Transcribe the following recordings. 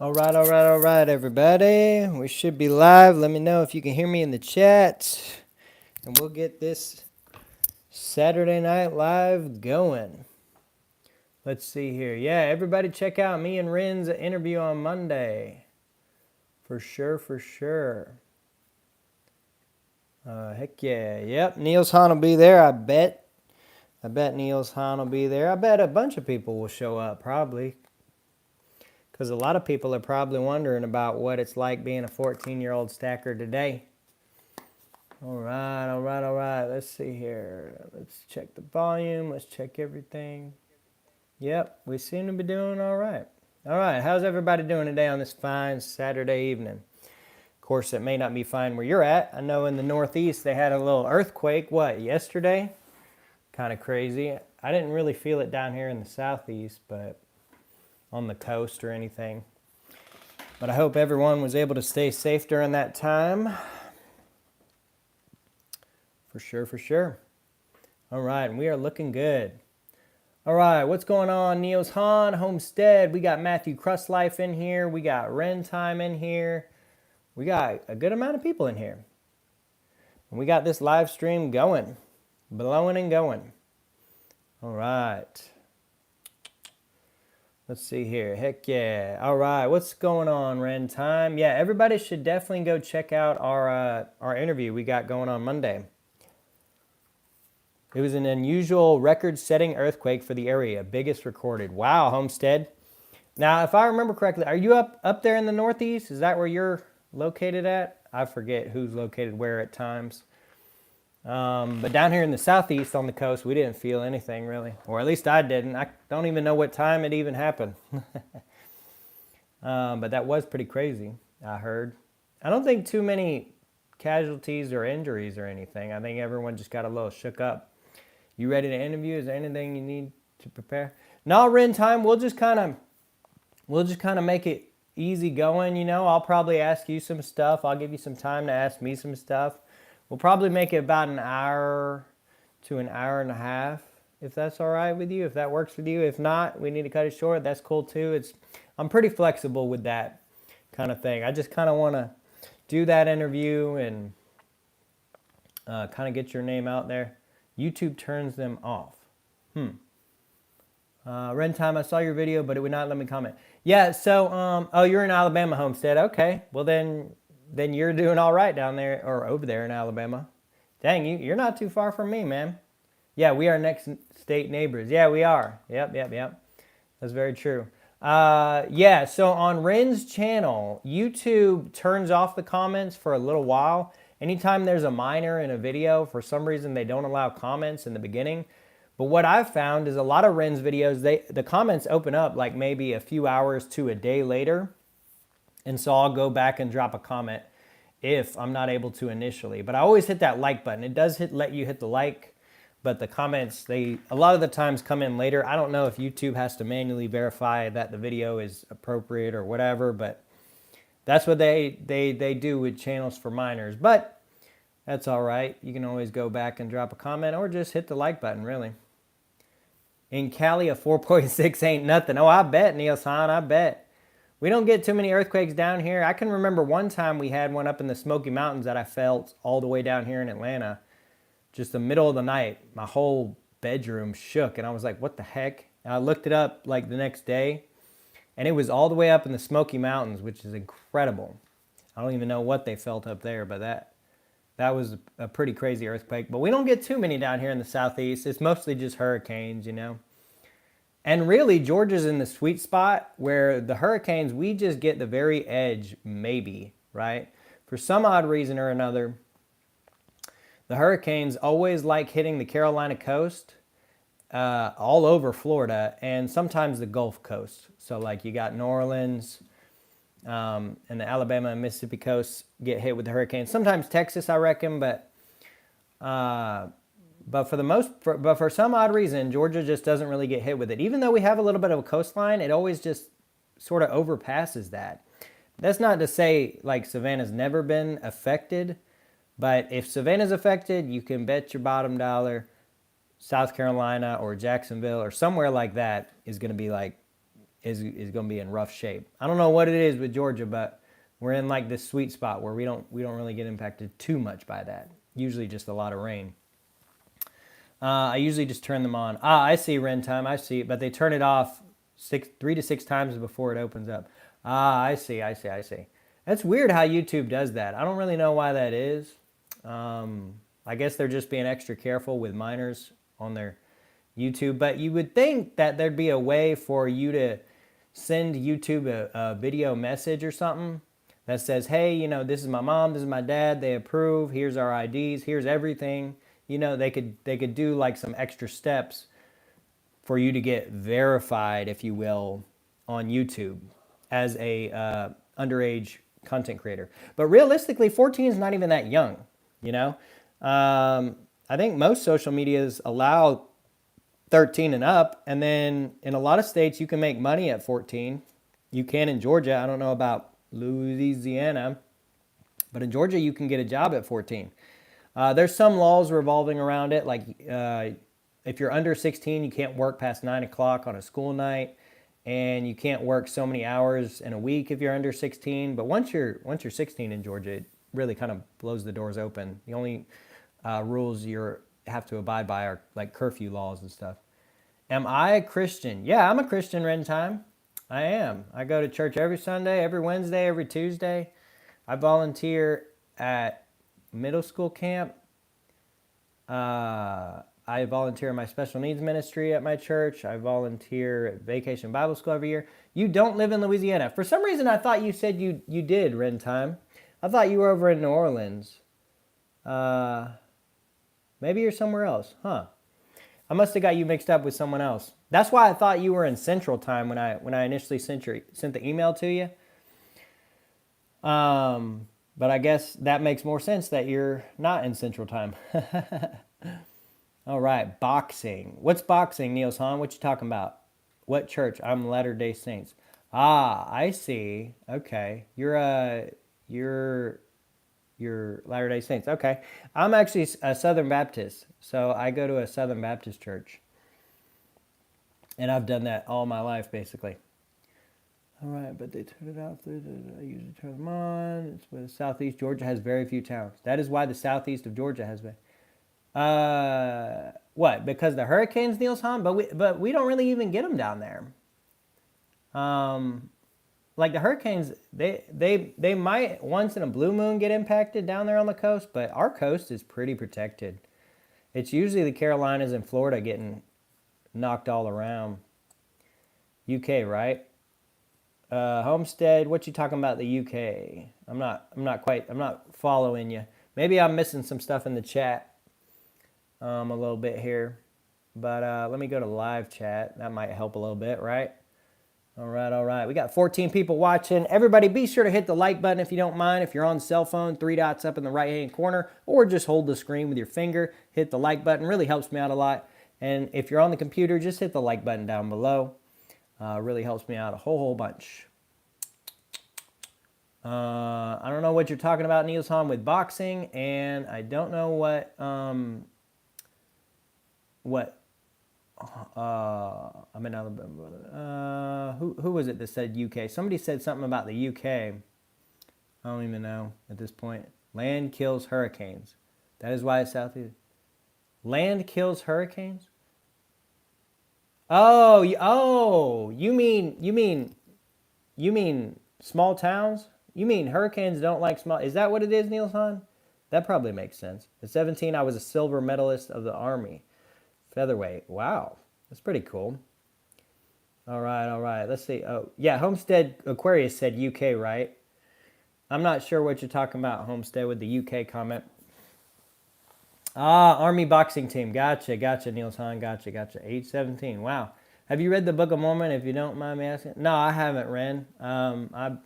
All right, everybody. We should be live. Let me know if you can hear me in the chat, and we'll get this Saturday Night Live going. Let's see here. Yeah, everybody check out me and Ren's interview on Monday. For sure, for sure. Heck yeah. Yep, Niels Hahn will be there, I bet. I bet Niels Hahn will be there. I bet a bunch of people will show up, probably. Because a lot of people are probably wondering about what it's like being a 14-year-old stacker today. All right. Let's see here. Let's check the volume. Let's check everything. Yep, we seem to be doing all right. All right, how's everybody doing today on this fine Saturday evening? Of course, it may not be fine where you're at. I know in the Northeast they had a little earthquake, yesterday? Kind of crazy. I didn't really feel it down here in the Southeast, but on the coast or anything. But I hope everyone was able to stay safe during that time. For sure, for sure. All right, and we are looking good. All right, what's going on? Niels Hahn, Homestead. We got Matthew Crustlife in here. We got Ren Time in here. We got a good amount of people in here. And we got this live stream going, blowing and going. All right. Let's see here. Heck yeah. All right, what's going on, Ren Time? Yeah, everybody should definitely go check out our interview we got going on Monday. It was an unusual record-setting earthquake for the area, biggest recorded. Wow, Homestead. Now, if I remember correctly, are you up there in the Northeast? Is that where you're located at? I forget who's located where at times. But down here in the Southeast on the coast, we didn't feel anything really. Or at least I didn't. I don't even know what time it even happened. But that was pretty crazy, I heard. I don't think too many casualties or injuries or anything. I think everyone just got a little shook up. You ready to interview? Is there anything you need to prepare? No, Ren Time. We'll just kind of make it easy going. You know, I'll probably ask you some stuff. I'll give you some time to ask me some stuff. We'll probably make it about an hour to an hour and a half, if that's all right with you. If that works with you. If not, we need to cut it short. That's cool too. I'm pretty flexible with that kind of thing. I just kind of want to do that interview and kind of get your name out there. YouTube turns them off. Ren Time, I saw your video, but it would not let me comment. Yeah, so, oh, you're in Alabama, Homestead. Okay, well then you're doing all right down there, or over there in Alabama. Dang, you're not too far from me, man. Yeah, we are next state neighbors. Yeah, we are. Yep. That's very true. Yeah, so on Ren's channel, YouTube turns off the comments for a little while. Anytime there's a minor in a video, for some reason they don't allow comments in the beginning. But what I've found is a lot of Ren's videos, the comments open up like maybe a few hours to a day later. And so I'll go back and drop a comment if I'm not able to initially. But I always hit that like button. It does let you hit the like, but the comments, a lot of the times come in later. I don't know if YouTube has to manually verify that the video is appropriate or whatever, but that's what they do with channels for minors. But that's all right. You can always go back and drop a comment or just hit the like button, really. In Cali, a 4.6 ain't nothing. Oh, I bet, Niels Hahn, I bet. We don't get too many earthquakes down here. I can remember one time we had one up in the Smoky Mountains that I felt all the way down here in Atlanta. Just the middle of the night, my whole bedroom shook, and I was like, what the heck? And I looked it up like the next day, and it was all the way up in the Smoky Mountains, which is incredible. I don't even know what they felt up there, but that was a pretty crazy earthquake. But we don't get too many down here in the Southeast. It's mostly just hurricanes, you know. And really, Georgia's in the sweet spot where the hurricanes, we just get the very edge, maybe, right? For some odd reason or another, the hurricanes always like hitting the Carolina coast, all over Florida, and sometimes the Gulf Coast. So like you got New Orleans, and the Alabama and Mississippi coasts get hit with the hurricanes. Sometimes Texas, I reckon, but for some odd reason, Georgia just doesn't really get hit with it. Even though we have a little bit of a coastline, it always just sort of overpasses that. That's not to say like Savannah's never been affected, but if Savannah's affected, you can bet your bottom dollar South Carolina or Jacksonville or somewhere like that is going to be like is going to be in rough shape. I don't know what it is with Georgia, but we're in like this sweet spot where we don't really get impacted too much by that. Usually just a lot of rain. I usually just turn them on. I see Ren time. I see it, but they turn it off 3 to 6 times before it opens up. I see. That's weird how YouTube does that. I don't really know why that is. I guess they're just being extra careful with minors on their YouTube. But you would think that there'd be a way for you to send YouTube a video message or something that says, hey, you know, this is my mom, this is my dad, they approve, here's our IDs, here's everything. You know, they could do like some extra steps for you to get verified, if you will, on YouTube as a underage content creator. But realistically, 14 is not even that young, you know? I think most social medias allow 13 and up, and then in a lot of states you can make money at 14. You can in Georgia. I don't know about Louisiana, but in Georgia you can get a job at 14. There's some laws revolving around it, like if you're under 16, you can't work past 9 o'clock on a school night, and you can't work so many hours in a week if you're under 16. But once you're 16 in Georgia, it really kind of blows the doors open. The only rules you have to abide by are like curfew laws and stuff. Am I a Christian? Yeah, I'm a Christian, Ren Time. I am. I go to church every Sunday, every Wednesday, every Tuesday. I volunteer at middle school camp. I volunteer in my special needs ministry at my church. I volunteer at Vacation Bible School every year. You don't live in Louisiana. For some reason, I thought you said you did, Ren Time. I thought you were over in New Orleans. Maybe you're somewhere else, huh? I must have got you mixed up with someone else. That's why I thought you were in Central Time when I initially sent the email to you. But I guess that makes more sense that you're not in Central Time. All right, boxing. What's boxing, Niels Hahn? What you talking about? What church? I'm Latter-day Saints. I see. Okay, you're Latter-day Saints. Okay, I'm actually a Southern Baptist, so I go to a Southern Baptist church, and I've done that all my life, basically. All right, but they turn it off. I usually turn them on. It's where the Southeast Georgia has very few towns. That is why the Southeast of Georgia has been. What? Because the hurricanes, Niels Hahn? But we don't really even get them down there. Like the hurricanes, they might once in a blue moon get impacted down there on the coast, but our coast is pretty protected. It's usually the Carolinas and Florida getting knocked all around. UK, right? Homestead, what you talking about the UK? I'm not following you. Maybe I'm missing some stuff in the chat a little bit here. But let me go to live chat. That might help a little bit, right? All right. We got 14 people watching. Everybody be sure to hit the like button if you don't mind. If you're on cell phone, 3 dots up in the right-hand corner, or just hold the screen with your finger. Hit the like button. Really helps me out a lot. And if you're on the computer, just hit the like button down below. Really helps me out a whole bunch. I don't know what you're talking about, Niels Hahn, with boxing, and I don't know what I'm in Alabama. Who was it that said UK? Somebody said something about the UK. I don't even know at this point. Land kills hurricanes. That is why it's southeast. Land kills hurricanes? Oh, you mean small towns? You mean hurricanes don't like small? Is that what it is, Niels Hahn? That probably makes sense. At 17, I was a silver medalist of the Army. Featherweight. Wow. That's pretty cool. All right. Let's see. Oh, yeah. Homestead Aquarius said UK, right? I'm not sure what you're talking about, Homestead, with the UK comment. Army boxing team. Gotcha, Niels Hahn. Gotcha. Age 17. Wow. Have you read the Book of Mormon, if you don't mind me asking? No, I haven't, Ren. I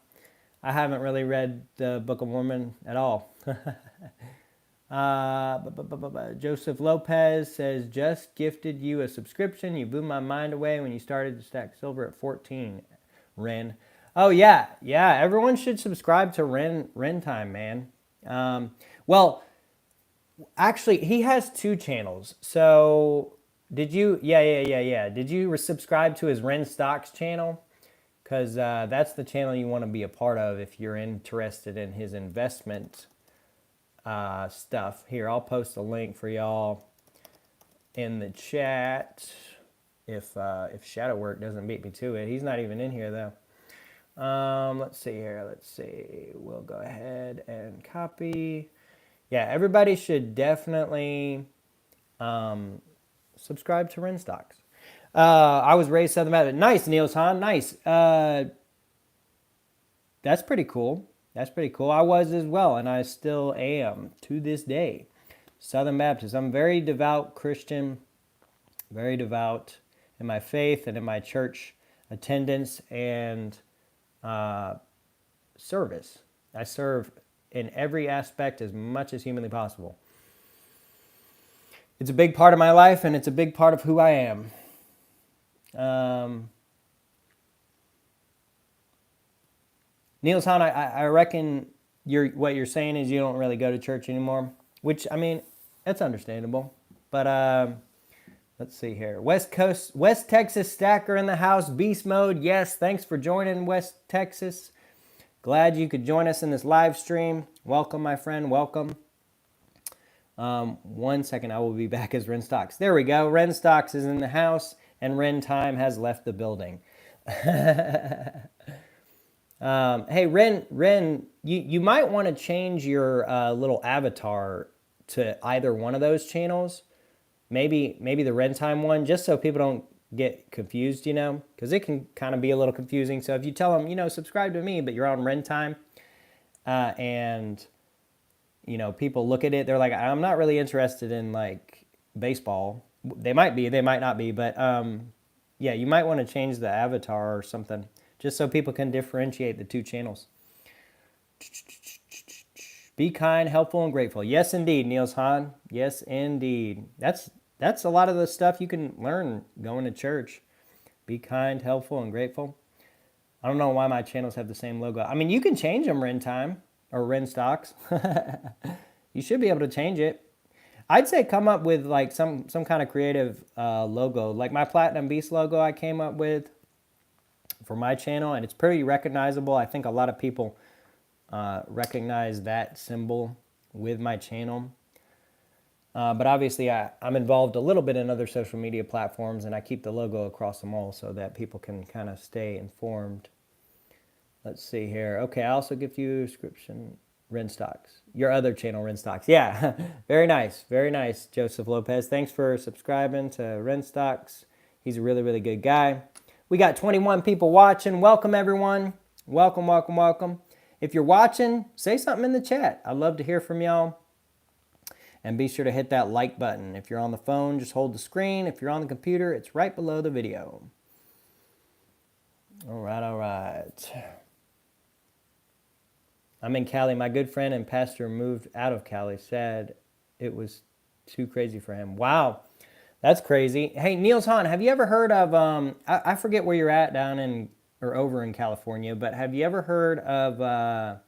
haven't really read the Book of Mormon at all. Joseph Lopez says, just gifted you a subscription. You blew my mind away when you started to stack silver at 14, Ren. Oh, yeah. Everyone should subscribe to Ren Time, man. Well, actually, he has 2 channels. So, did you? Yeah. Did you subscribe to his Ren Stocks channel? because that's the channel you want to be a part of if you're interested in his investment stuff. Here, I'll post a link for y'all in the chat if Shadowwork doesn't beat me to it. He's not even in here though. Let's see here. Let's see. We'll go ahead and copy. Yeah, everybody should definitely subscribe to Ren Stocks. I was raised Southern Baptist. Nice, Niels Hahn. Nice. That's pretty cool. That's pretty cool. I was as well, and I still am to this day. Southern Baptist. I'm very devout Christian, very devout in my faith and in my church attendance and service. I serve in every aspect as much as humanly possible. It's a big part of my life, and it's a big part of who I am. Niels Hahn, I reckon what you're saying is you don't really go to church anymore, which, I mean, that's understandable. But let's see here. West Texas Stacker in the house, beast mode. Yes, thanks for joining, West Texas. Glad you could join us in this live stream. Welcome, my friend. Welcome. 1 second, I will be back as Ren Stocks. There we go. Ren Stocks is in the house, and Ren Time has left the building. Hey, Ren, you might want to change your little avatar to either one of those channels. Maybe the Ren Time one, just so people don't get confused, you know, because it can kind of be a little confusing. So if you tell them, you know, subscribe to me, but you're on Ren Time, and you know, people look at it, they're like, I'm not really interested in like baseball. They might be, they might not be, but yeah, you might want to change the avatar or something, just so people can differentiate the two channels. Be kind, helpful, and grateful. Yes, indeed, Niels Hahn. Yes, indeed. That's a lot of the stuff you can learn going to church. Be kind, helpful, and grateful. I don't know why my channels have the same logo. I mean, you can change them, Ren Time or Ren Stocks. You should be able to change it. I'd say come up with like some kind of creative logo, like my Platinum Beast logo I came up with for my channel, and it's pretty recognizable. I think a lot of people recognize that symbol with my channel. But obviously I'm involved a little bit in other social media platforms, and I keep the logo across them all so that people can kind of stay informed. Let's see here. Okay, I also give you a description. Ren Stocks. Your other channel, Ren Stocks. Yeah, very nice. Very nice, Joseph Lopez. Thanks for subscribing to Ren Stocks. He's a really, really good guy. We got 21 people watching. Welcome, everyone. Welcome, welcome, welcome. If you're watching, say something in the chat. I'd love to hear from y'all. And be sure to hit that like button. If you're on the phone, just hold the screen. If you're on the computer, it's right below the video. All right, all right. I'm in Cali. My good friend and pastor moved out of Cali. Said it was too crazy for him. Wow, that's crazy. Hey, Niels Hahn, have you ever heard of, I forget where you're at down in, or over in California, but have you ever heard of,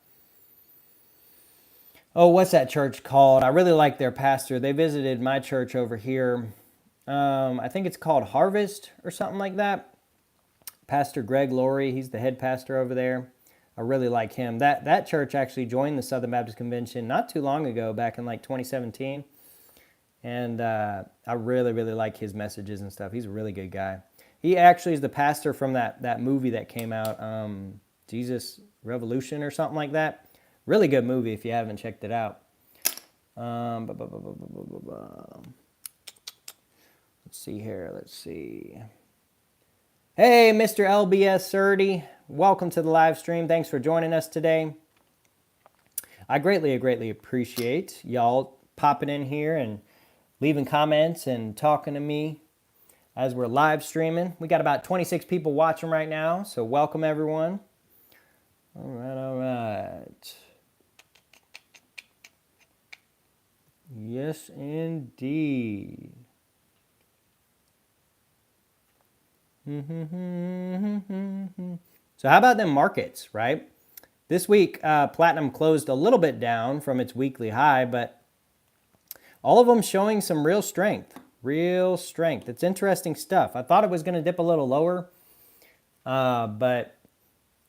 oh, what's that church called? I really like their pastor. They visited my church over here. I think it's called Harvest or something like that. Pastor Greg Laurie, he's the head pastor over there. I really like him. That church actually joined the Southern Baptist Convention not too long ago, back in like 2017. And I really, really like his messages and stuff. He's a really good guy. He actually is the pastor from that movie that came out, Jesus Revolution or something like that. Really good movie if you haven't checked it out. Let's see here. Let's see. Hey, Mr. LBS 30. Welcome to the live stream. Thanks for joining us today. I greatly appreciate y'all popping in here and leaving comments and talking to me as we're live streaming. We got about 26 people watching right now, so welcome everyone. All right. Yes, indeed. So how about them markets, right? This week, Platinum closed a little bit down from its weekly high, but all of them showing some real strength. Real strength. It's interesting stuff. I thought it was going to dip a little lower, but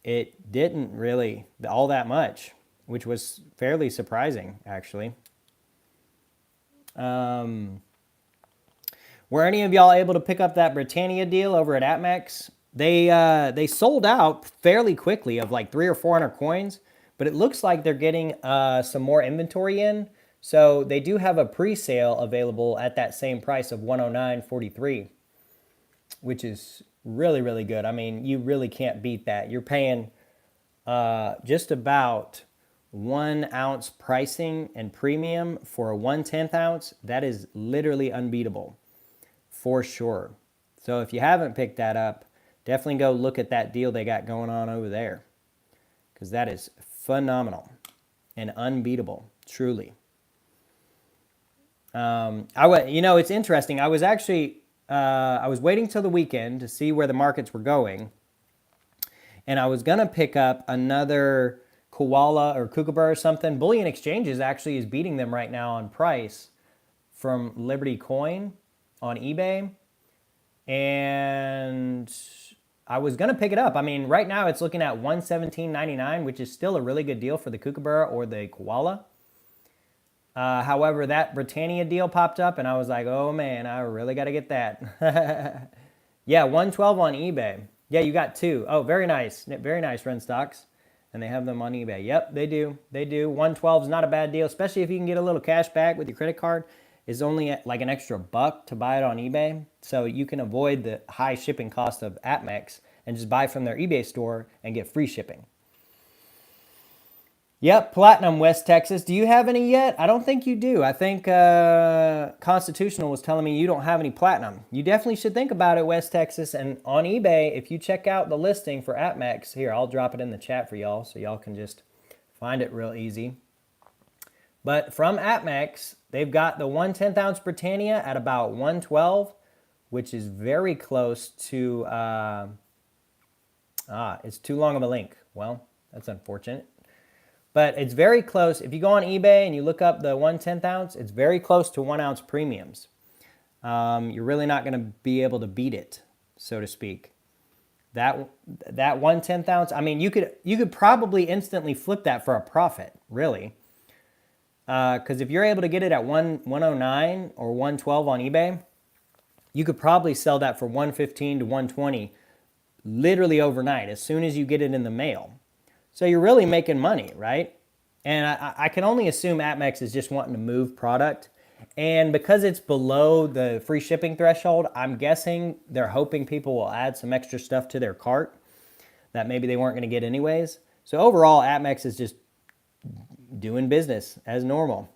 it didn't really all that much, which was fairly surprising, actually. Were any of y'all able to pick up that Britannia deal over at APMEX? They sold out fairly quickly of like 300 or 400 coins, but it looks like they're getting some more inventory in. So they do have a pre-sale available at that same price of 109.43, which is really, really good. I mean, you really can't beat that. You're paying just about 1 ounce pricing and premium for a 1/10 ounce. That is literally unbeatable for sure. So if you haven't picked that up, definitely go look at that deal they got going on over there, because that is phenomenal and unbeatable, truly. It's interesting. I was actually I was waiting till the weekend to see where the markets were going, and I was gonna pick up another koala or kookaburra or something. Bullion Exchanges actually is beating them right now on price from Liberty Coin on eBay, and I was gonna pick it up. I mean, right now it's looking at 117.99, which is still a really good deal for the kookaburra or the koala. However, that Britannia deal popped up, and I was like, oh man, I really got to get that. Yeah, 112 on eBay. Yeah, you got 2. Oh, very nice. Very nice, Run Stocks. And they have them on eBay. Yep, they do. They do. 112 is not a bad deal, especially if you can get a little cash back with your credit card. It's only like an extra $1 to buy it on eBay. So you can avoid the high shipping cost of APMEX and just buy from their eBay store and get free shipping. Yep, Platinum, West Texas. Do you have any yet? I don't think you do. I think Constitutional was telling me you don't have any Platinum. You definitely should think about it, West Texas. And on eBay, if you check out the listing for APMEX, here, I'll drop it in the chat for y'all so y'all can just find it real easy. But from APMEX, they've got the 1/10 ounce Britannia at about 112, which is very close to, it's too long of a link. Well, that's unfortunate. But it's very close. If you go on eBay and you look up the 1/10 ounce, it's very close to 1 ounce premiums. You're really not going to be able to beat it, so to speak. That 1/10 ounce, I mean, you could probably instantly flip that for a profit, really. Because if you're able to get it at 109 or 112 on eBay, you could probably sell that for 115 to 120 literally overnight as soon as you get it in the mail. So you're really making money, right? And I can only assume APMEX is just wanting to move product. And because it's below the free shipping threshold, I'm guessing they're hoping people will add some extra stuff to their cart that maybe they weren't going to get anyways. So overall, APMEX is just doing business as normal.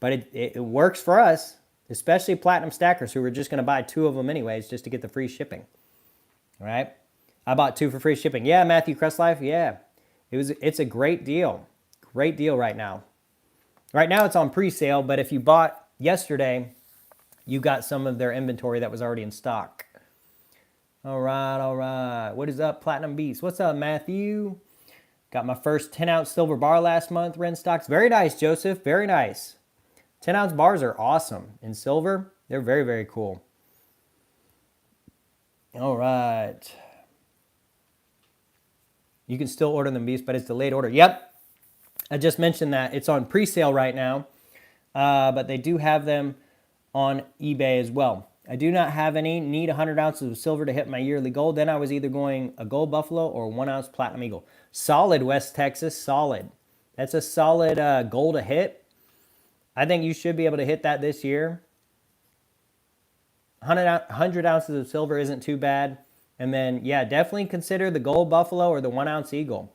But it works for us, especially Platinum Stackers who were just going to buy 2 of them anyways just to get the free shipping. All right? I bought 2 for free shipping. Yeah, Matthew Crestlife, yeah. It's a great deal. Great deal right now. Right now it's on pre-sale, but if you bought yesterday, you got some of their inventory that was already in stock. All right, all right. What is up, Platinum Beast? What's up, Matthew? Got my first 10-ounce silver bar last month, Ren Stocks. Very nice, Joseph. Very nice. 10-ounce bars are awesome. In silver, they're very, very cool. All right. You can still order them, Beast, but it's delayed order. Yep. I just mentioned that. It's on pre-sale right now, but they do have them on eBay as well. I do not have any. Need 100 ounces of silver to hit my yearly goal. Then I was either going a gold buffalo or 1 ounce platinum eagle. Solid, West Texas. Solid. That's a solid goal to hit. I think you should be able to hit that this year. 100 ounces of silver isn't too bad. And then, yeah, definitely consider the gold buffalo or the 1 ounce eagle.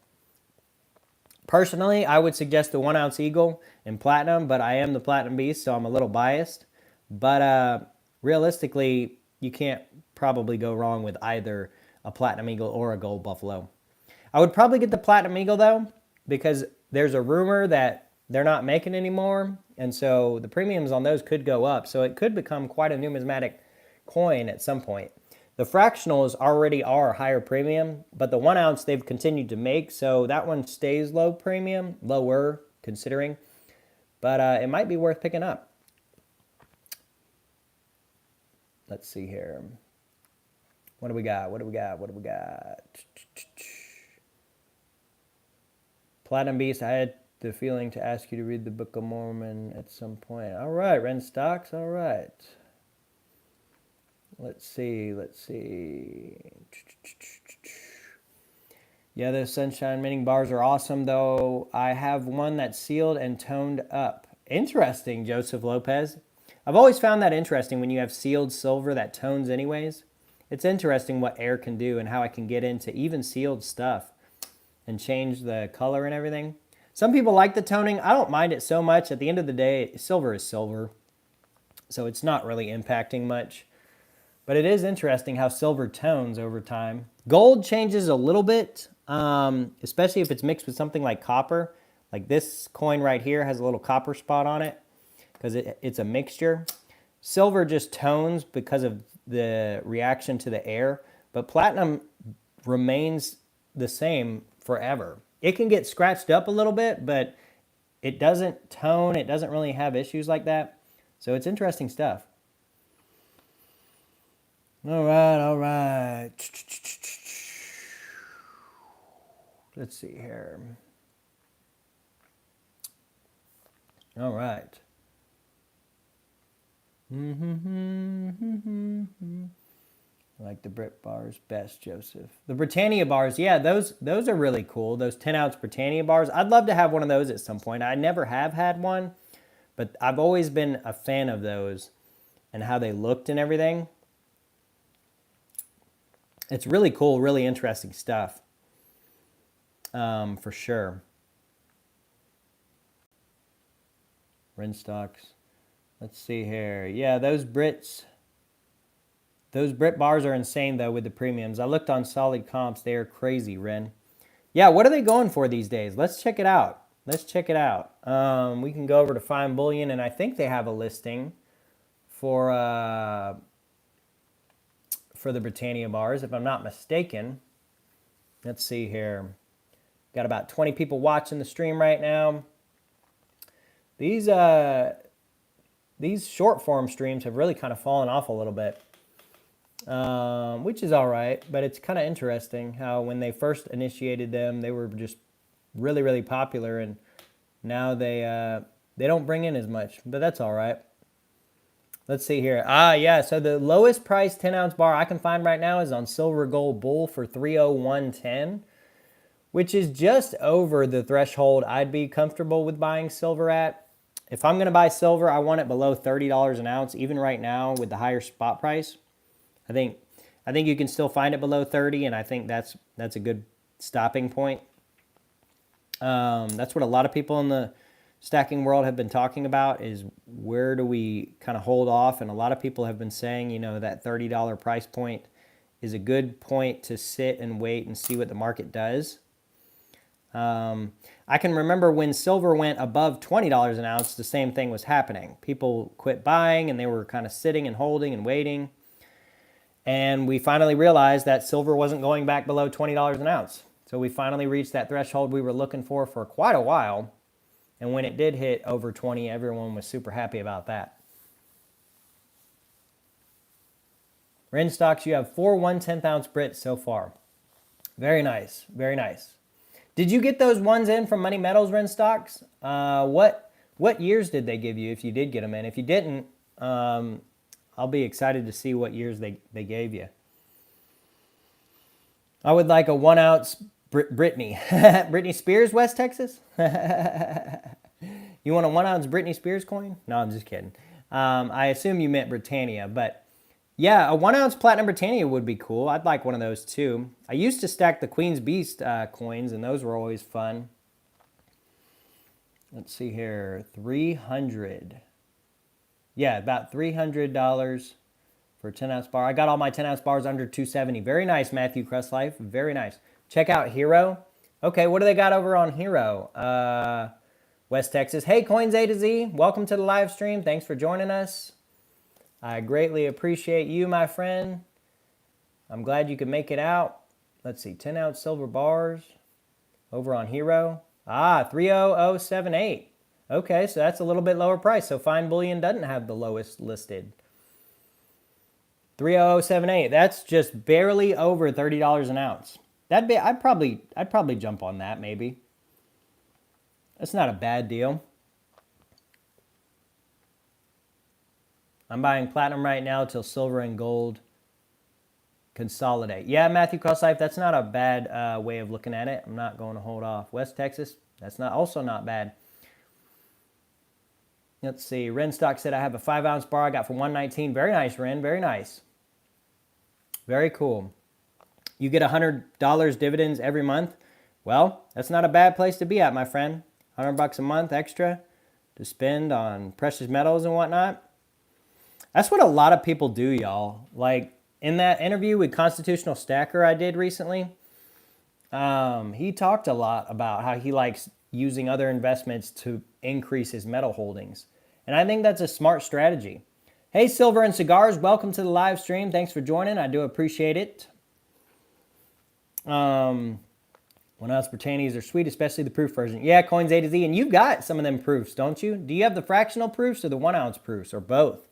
Personally, I would suggest the 1 ounce eagle in platinum, but I am the platinum beast, so I'm a little biased. But realistically, you can't probably go wrong with either a platinum eagle or a gold buffalo. I would probably get the platinum eagle, though, because there's a rumor that they're not making anymore, and so the premiums on those could go up. So it could become quite a numismatic coin at some point. The fractionals already are higher premium, but the 1 ounce they've continued to make, so that one stays low premium, lower considering, but it might be worth picking up. Let's see here. What do we got? What do we got? What do we got? Platinum Beast, I had the feeling to ask you to read the Book of Mormon at some point. All right, Ren Stocks, all right. Let's see. Yeah, those sunshine minting bars are awesome, though. I have one that's sealed and toned up. Interesting, Joseph Lopez. I've always found that interesting when you have sealed silver that tones anyways. It's interesting what air can do and how I can get into even sealed stuff and change the color and everything. Some people like the toning. I don't mind it so much. At the end of the day, silver is silver, so it's not really impacting much. But it is interesting how silver tones over time. Gold changes a little bit, especially if it's mixed with something like copper. Like this coin right here has a little copper spot on it because it's a mixture. Silver just tones because of the reaction to the air, but platinum remains the same forever. It can get scratched up a little bit, but it doesn't tone. It doesn't really have issues like that. So it's interesting stuff. All right. Let's see here. All right. I like the Brit bars best, Joseph. The Britannia bars, yeah, those are really cool. Those 10-ounce Britannia bars. I'd love to have one of those at some point. I never have had one, but I've always been a fan of those and how they looked and everything. It's really cool, really interesting stuff, for sure. Ren stocks. Let's see here. Yeah, those Brit bars are insane, though, with the premiums. I looked on solid comps. They are crazy, Ren. Yeah, what are they going for these days? Let's check it out. We can go over to Find Bullion, and I think they have a listing for the Britannia bars, if I'm not mistaken. Let's see here. Got about 20 people watching the stream right now. These short form streams have really kind of fallen off a little bit, which is all right, but it's kind of interesting how when they first initiated them, they were just really, really popular, and now they don't bring in as much, but that's all right. Let's see here. Yeah, so the lowest price 10-ounce bar I can find right now is on Silver Gold Bull for $301.10, which is just over the threshold I'd be comfortable with buying silver at. If I'm going to buy silver, I want it below $30 an ounce, even right now with the higher spot price. I think you can still find it below 30, and I think that's a good stopping point. That's what a lot of people in the stacking world have been talking about, is where do we kind of hold off, and a lot of people have been saying, that $30 price point is a good point to sit and wait and see what the market does. I can remember when silver went above $20 an ounce, the same thing was happening. People quit buying and they were kind of sitting and holding and waiting. And we finally realized that silver wasn't going back below $20 an ounce. So we finally reached that threshold we were looking for quite a while. And when it did hit over 20, everyone was super happy about that. Ren stocks, you have 4 1/10 ounce Brits so far. Very nice, very nice. Did you get those ones in from Money Metals, Ren stocks? What years did they give you if you did get them in? If you didn't, I'll be excited to see what years they gave you. I would like a 1 ounce Britney. Britney Spears, West Texas? You want a 1 ounce Britney Spears coin? No, I'm just kidding. I assume you meant Britannia, but yeah, a 1 ounce Platinum Britannia would be cool. I'd like one of those too. I used to stack the Queen's Beast coins, and those were always fun. Let's see here, 300. Yeah, about $300 for a 10 ounce bar. I got all my 10 ounce bars under 270. Very nice, Matthew Crustlife. Very nice. Check out Hero. Okay, what do they got over on Hero? West Texas. Hey, Coins A to Z. Welcome to the live stream. Thanks for joining us. I greatly appreciate you, my friend. I'm glad you could make it out. Let's see, 10 ounce silver bars over on Hero. 30078. Okay, so that's a little bit lower price. So Fine Bullion doesn't have the lowest listed. 30078. That's just barely over $30 an ounce. I'd probably jump on that maybe. That's not a bad deal. I'm buying platinum right now till silver and gold consolidate. Yeah, Matthew Crosslife, that's not a bad way of looking at it. I'm not going to hold off. West Texas, that's also not bad. Let's see. Renstock said I have a 5-ounce bar I got for $119. Very nice, Ren. Very nice. Very cool. You get $100 dividends every month. Well, that's not a bad place to be at, my friend. $100 a month extra to spend on precious metals and whatnot. That's what a lot of people do, y'all. Like in that interview with Constitutional Stacker I did recently, he talked a lot about how he likes using other investments to increase his metal holdings. And I think that's a smart strategy. Hey, Silver and Cigars, welcome to the live stream. Thanks for joining. I do appreciate it. When else Britannias are sweet, especially the proof version. Yeah, Coins A to Z. And you've got some of them proofs, don't you? Do you have the fractional proofs or the 1-ounce proofs or both?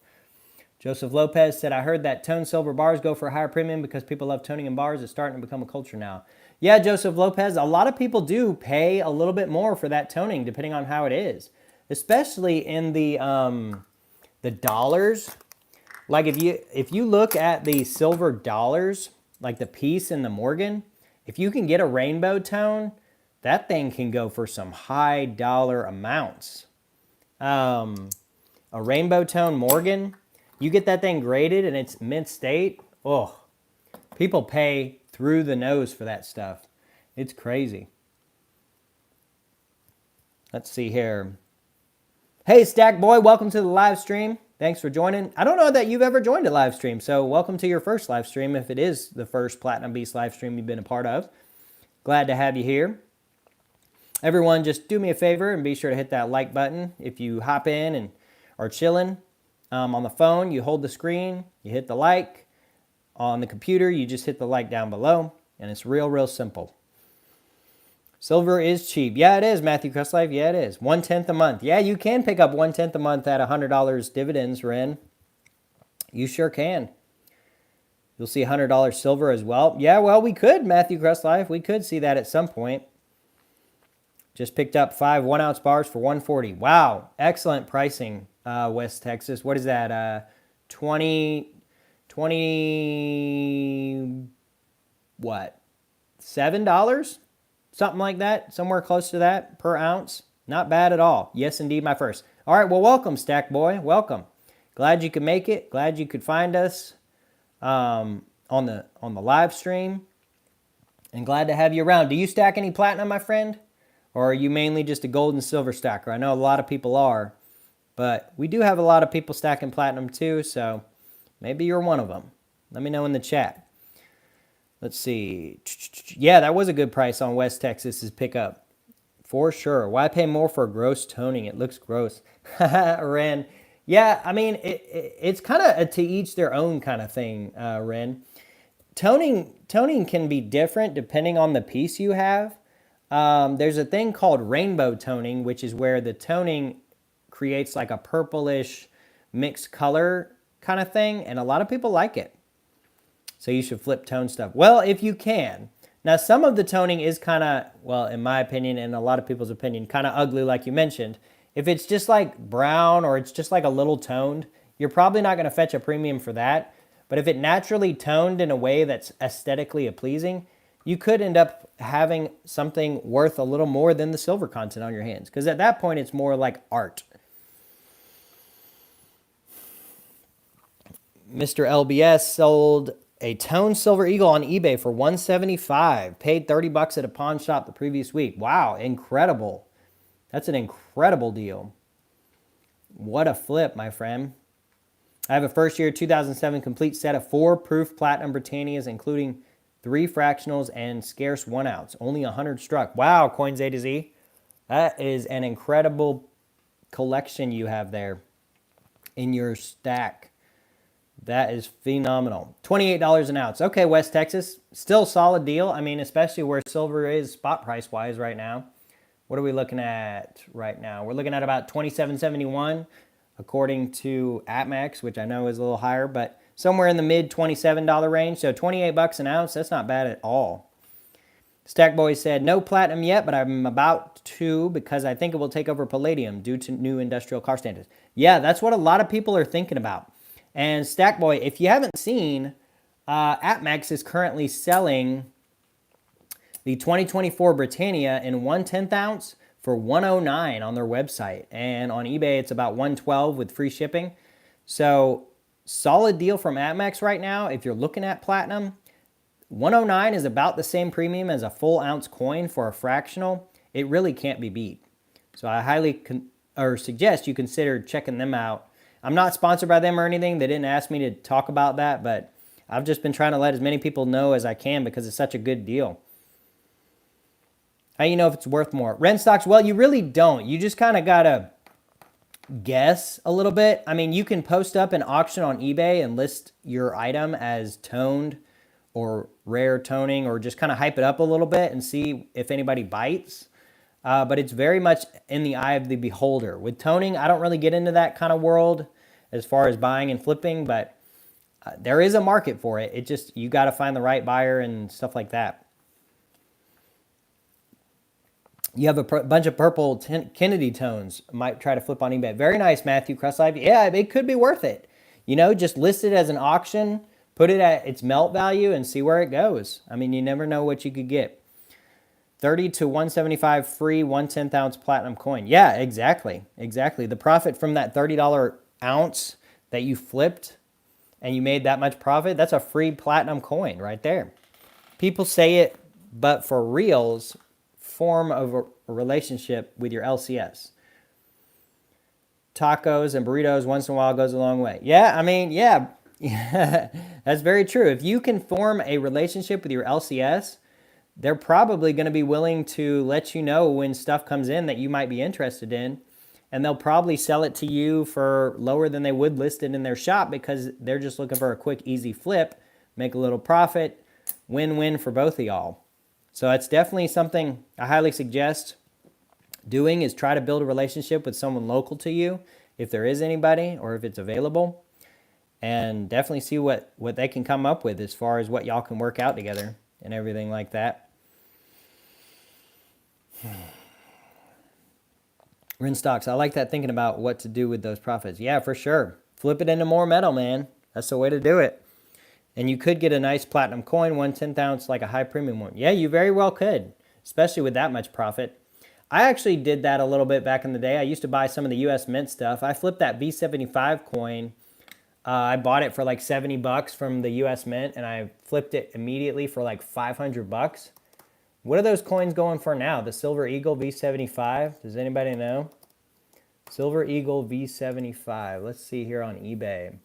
Joseph Lopez said, I heard that toned silver bars go for a higher premium because people love toning in bars. It's starting to become a culture now. Yeah, Joseph Lopez, a lot of people do pay a little bit more for that toning depending on how it is. Especially in the dollars. Like if you look at the silver dollars, like the piece in the Morgan, if you can get a rainbow tone, that thing can go for some high dollar amounts. A rainbow tone Morgan, you get that thing graded and it's mint state. Oh, people pay through the nose for that stuff. It's crazy. Let's see here. Hey, Stack Boy, welcome to the live stream. Thanks for joining. I don't know that you've ever joined a live stream, so welcome to your first live stream if it is the first Platinum Beast live stream you've been a part of. Glad to have you here. Everyone, just do me a favor and be sure to hit that like button. If you hop in and are chilling on the phone, you hold the screen, you hit the like. On the computer, you just hit the like down below, and it's real simple. Silver is cheap. Yeah, it is, Matthew Crustlife. Yeah, it is. 1/10 a month. Yeah, you can pick up 1/10 a month at $100 dividends, Ren. You sure can. You'll see $100 silver as well. Yeah, well, we could, Matthew Crustlife. We could see that at some point. Just picked up 5 1-ounce bars for $140. Wow, excellent pricing, West Texas. What is that? 20, what? $7? Something like that, somewhere close to that per ounce. Not bad at all. Yes, indeed, my first. All right, well, welcome, Stack Boy. Welcome. Glad you could make it. Glad you could find us on the live stream. And glad to have you around. Do you stack any platinum, my friend? Or are you mainly just a gold and silver stacker? I know a lot of people are. But we do have a lot of people stacking platinum too, so maybe you're one of them. Let me know in the chat. Let's see. Yeah, that was a good price on West Texas's pickup. For sure. Why pay more for gross toning? It looks gross. Ren. Yeah, I mean, it's kind of to each their own kind of thing, Ren. Toning can be different depending on the piece you have. There's a thing called rainbow toning, which is where the toning creates like a purplish mixed color kind of thing, and a lot of people like it. So you should flip tone stuff. Well, if you can. Now, some of the toning is kind of, well, in my opinion and a lot of people's opinion, kind of ugly like you mentioned. If it's just like brown or it's just like a little toned, you're probably not going to fetch a premium for that. But if it naturally toned in a way that's aesthetically pleasing, you could end up having something worth a little more than the silver content on your hands. Because at that point, it's more like art. Mr. LBS sold a toned silver eagle on eBay for $175. Paid $30 at a pawn shop the previous week. Wow, incredible. That's an incredible deal. What a flip, my friend. I have a first year 2007 complete set of 4 proof platinum Britannias, including 3 fractionals and scarce 1 ounce. Only 100 struck. Wow, Coins A to Z. That is an incredible collection you have there in your stack. That is phenomenal. $28 an ounce. Okay, West Texas. Still solid deal. I mean, especially where silver is spot price-wise right now. What are we looking at right now? We're looking at about $27.71 according to APMEX, which I know is a little higher, but somewhere in the mid $27 range. So $28 an ounce, that's not bad at all. Stackboy said, no platinum yet, but I'm about to because I think it will take over Palladium due to new industrial car standards. Yeah, that's what a lot of people are thinking about. And Stackboy, if you haven't seen, AppMax is currently selling the 2024 Britannia in 1/10 ounce for $109 on their website. And on eBay, it's about $112 with free shipping. So solid deal from AppMax right now. If you're looking at platinum, $109 is about the same premium as a full ounce coin for a fractional. It really can't be beat. So I highly suggest you consider checking them out. I'm not sponsored by them or anything. They didn't ask me to talk about that, but I've just been trying to let as many people know as I can because it's such a good deal. How do you know if it's worth more? Ren stocks, well, you really don't. You just kind of got to guess a little bit. I mean, you can post up an auction on eBay and list your item as toned or rare toning, or just kind of hype it up a little bit and see if anybody bites. But it's very much in the eye of the beholder. With toning, I don't really get into that kind of world as far as buying and flipping, but there is a market for it. It just, you got to find the right buyer and stuff like that. You have a bunch of purple Kennedy tones. Might try to flip on eBay. Very nice, Matthew Crustlife. Yeah, it could be worth it. You know, just list it as an auction. Put it at its melt value and see where it goes. I mean, you never know what you could get. 30 to 175 free 1/10 ounce platinum coin. Yeah, exactly. Exactly. The profit from that $30 ounce that you flipped and you made that much profit, that's a free platinum coin right there. People say it, but for reals, form of a relationship with your LCS. Tacos and burritos once in a while goes a long way. Yeah, I mean, yeah. Yeah, that's very true. If you can form a relationship with your LCS, they're probably going to be willing to let you know when stuff comes in that you might be interested in. And they'll probably sell it to you for lower than they would list it in their shop because they're just looking for a quick, easy flip, make a little profit, win-win for both of y'all. So it's definitely something I highly suggest doing, is try to build a relationship with someone local to you, if there is anybody or if it's available. And definitely see what they can come up with as far as what y'all can work out together and everything like that. Rin stocks, I like that, thinking about what to do with those profits. Yeah, for sure. Flip it into more metal, man. That's the way to do it. And you could get a nice platinum coin, 1/10 ounce, like a high premium one. Yeah, you very well could, especially with that much profit. I actually did that a little bit back in the day. I used to buy some of the US Mint stuff. I flipped that V75 coin. I bought it for like $70 from the US Mint, and I flipped it immediately for like $500. What are those coins going for now? The Silver Eagle V75? Does anybody know? Silver Eagle V75. Let's see here on eBay.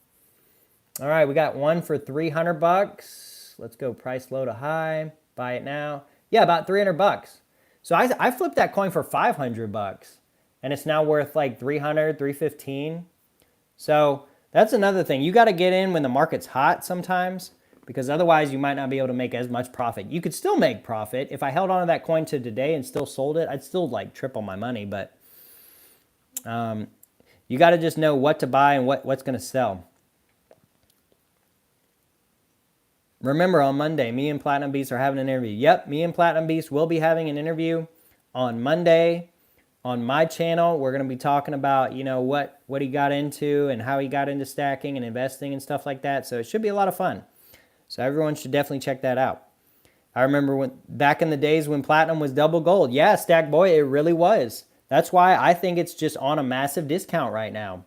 All right, we got one for $300. Let's go price low to high. Buy it now. Yeah, about $300. So I flipped that coin for $500, and it's now worth like $300, $315. So that's another thing. You got to get in when the market's hot sometimes, because otherwise you might not be able to make as much profit. You could still make profit. If I held on to that coin to today and still sold it, I'd still like triple my money. But you got to just know what to buy and what's going to sell. Remember, on Monday, me and Platinum Beast are having an interview. Yep, me and Platinum Beast will be having an interview on Monday on my channel. We're going to be talking about, you know, what he got into and how he got into stacking and investing and stuff like that. So it should be a lot of fun. So everyone should definitely check that out. I remember when back in the days when platinum was double gold. Yeah, Stack Boy, it really was. That's why I think it's just on a massive discount right now.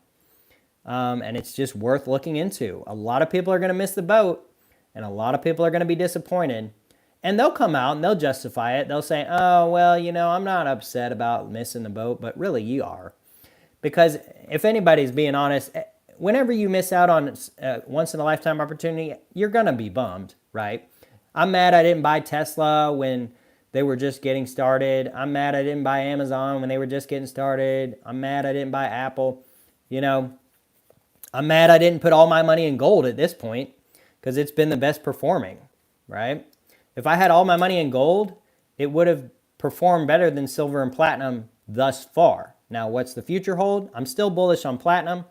And it's just worth looking into. A lot of people are going to miss the boat, and a lot of people are going to be disappointed. And they'll come out and they'll justify it. They'll say, oh, well, you know, I'm not upset about missing the boat, but really you are. Because if anybody's being honest, whenever you miss out on a once-in-a-lifetime opportunity, you're going to be bummed, right? I'm mad I didn't buy Tesla when they were just getting started. I'm mad I didn't buy Amazon when they were just getting started. I'm mad I didn't buy Apple. You know, I'm mad I didn't put all my money in gold at this point because it's been the best performing, right? If I had all my money in gold, it would have performed better than silver and platinum thus far. Now, what's the future hold? I'm still bullish on platinum,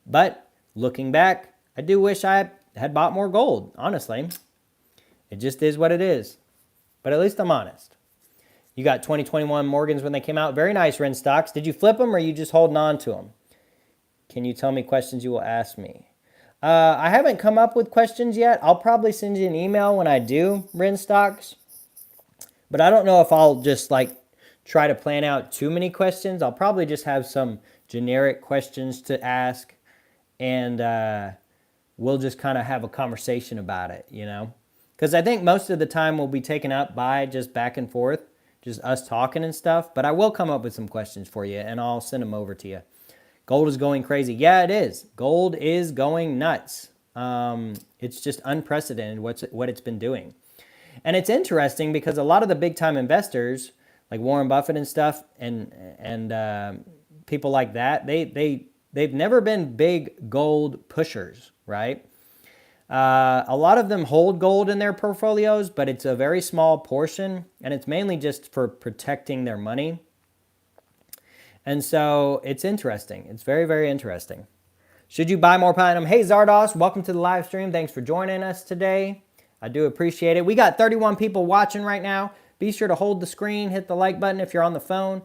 but looking back, I do wish I had bought more gold, honestly. It just is what it is. but at least I'm honest. You got 2021 Morgans when they came out. Very nice, Ren stocks. Did you flip them or are you just holding on to them? Can you tell me questions you will ask me? I haven't come up with questions yet. I'll probably send you an email when I do, Ren stocks. But I don't know if I'll just like try to plan out too many questions. I'll probably just have some generic questions to ask, and we'll just kind of have a conversation about it, you know? Because I think most of the time will be taken up by just back and forth, just us talking and stuff. But I will come up with some questions for you, and I'll send them over to you. Gold is going crazy. Yeah, it is. Gold is going nuts. It's just unprecedented what it's been doing. And it's interesting because a lot of the big-time investors, like Warren Buffett and stuff, and people like that, they've never been big gold pushers, right? A lot of them hold gold in their portfolios, but it's a very small portion, and it's mainly just for protecting their money. And so it's interesting. It's very, very interesting. Should you buy more platinum? Hey, Zardas, welcome to the live stream. Thanks for joining us today. I do appreciate it. We got 31 people watching right now. Be sure to hold the screen, hit the like button if you're on the phone.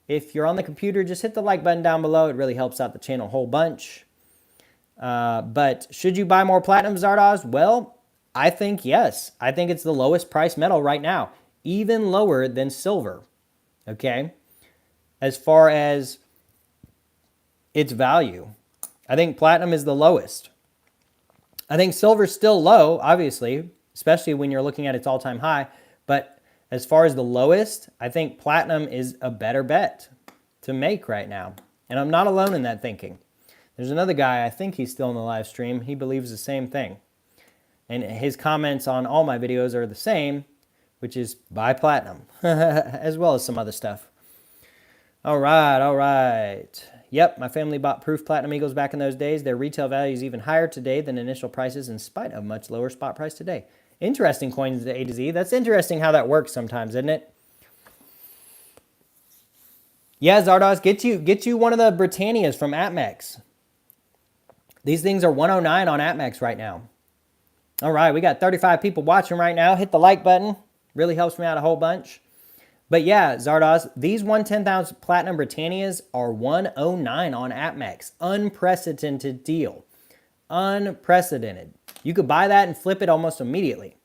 If you're on the computer, just hit the like button down below. It really helps out the channel a whole bunch. But should you buy more platinum, Zardas? Well, I think yes. I think it's the lowest price metal right now, even lower than silver, okay? As far as its value, I think platinum is the lowest. I think silver's still low, obviously, especially when you're looking at its all-time high. But as far as the lowest, I think platinum is a better bet to make right now. And I'm not alone in that thinking. There's another guy, I think he's still in the live stream. He believes the same thing. And his comments on all my videos are the same, which is buy platinum, as well as some other stuff. All right, all right. Yep, my family bought proof platinum eagles back in those days. Their retail value is even higher today than initial prices in spite of much lower spot price today. Interesting, coins to A to Z. That's interesting how that works sometimes, isn't it? Yeah, Zardos, get you one of the Britannias from APMEX. These things are 109 on APMEX right now. All right, we got 35 people watching right now. Hit the like button. Really helps me out a whole bunch. But yeah, Zardos, these 110,000 Platinum Britannias are 109 on APMEX. Unprecedented deal. Unprecedented. You could buy that and flip it almost immediately.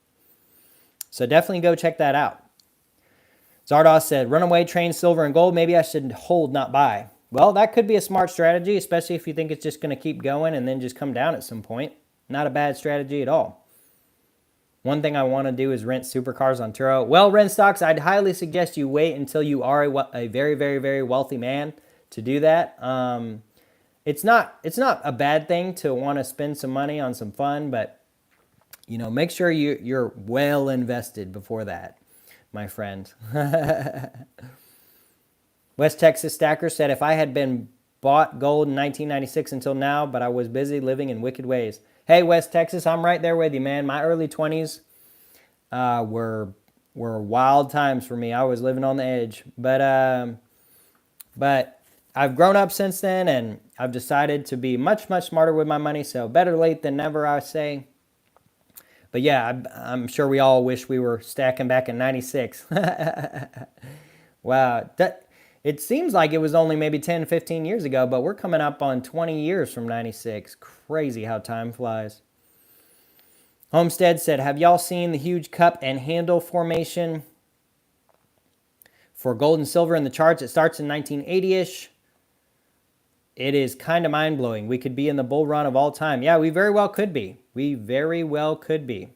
So definitely go check that out. Zardos said, runaway train, silver and gold. Maybe I should hold, not buy. Well, that could be a smart strategy, especially if you think it's just going to keep going and then just come down at some point. Not a bad strategy at all. One thing I want to do is rent supercars on Turo. Well, rent stocks, I'd highly suggest you wait until you are a very, very, very wealthy man to do that. It's not a bad thing to want to spend some money on some fun, but you know, make sure you're well invested before that, my friend. West Texas Stacker said, if I had been bought gold in 1996 until now, but I was busy living in wicked ways. Hey, West Texas, I'm right there with you, man. My early 20s were wild times for me. I was living on the edge. But I've grown up since then, and I've decided to be much, much smarter with my money. So better late than never, I say. But yeah, I'm sure we all wish we were stacking back in 96. Wow. It seems like it was only maybe 10, 15 years ago, but we're coming up on 20 years from 96. Crazy how time flies. Homestead said, have y'all seen the huge cup and handle formation for gold and silver in the charts? It starts in 1980-ish. It is kind of mind-blowing. We could be in the bull run of all time. Yeah, we very well could be. We very well could be.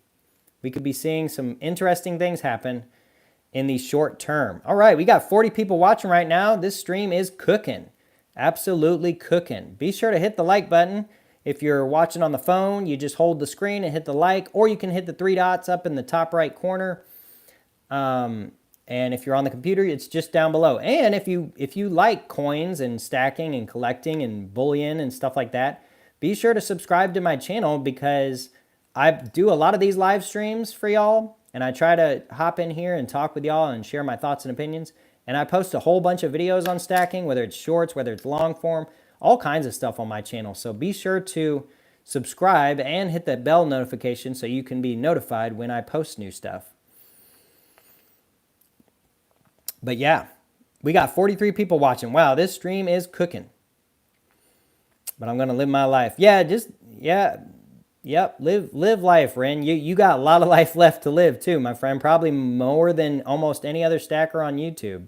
We could be seeing some interesting things happen in the short term. All right, we got 40 people watching right now. This stream is cooking. Absolutely cooking. Be sure to hit the like button. If you're watching on the phone, you just hold the screen and hit the like, or you can hit the three dots up in the top right corner. And if you're on the computer, it's just down below. And if you like coins and stacking and collecting and bullion and stuff like that, be sure to subscribe to my channel because I do a lot of these live streams for y'all. And I try to hop in here and talk with y'all and share my thoughts and opinions. And I post a whole bunch of videos on stacking, whether it's shorts, whether it's long form, all kinds of stuff on my channel. So be sure to subscribe and hit that bell notification so you can be notified when I post new stuff. But yeah, we got 43 people watching. Wow, this stream is cooking. But I'm going to live my life. Yeah, yep, live life, Ren. You got a lot of life left to live too, my friend. Probably more than almost any other stacker on YouTube.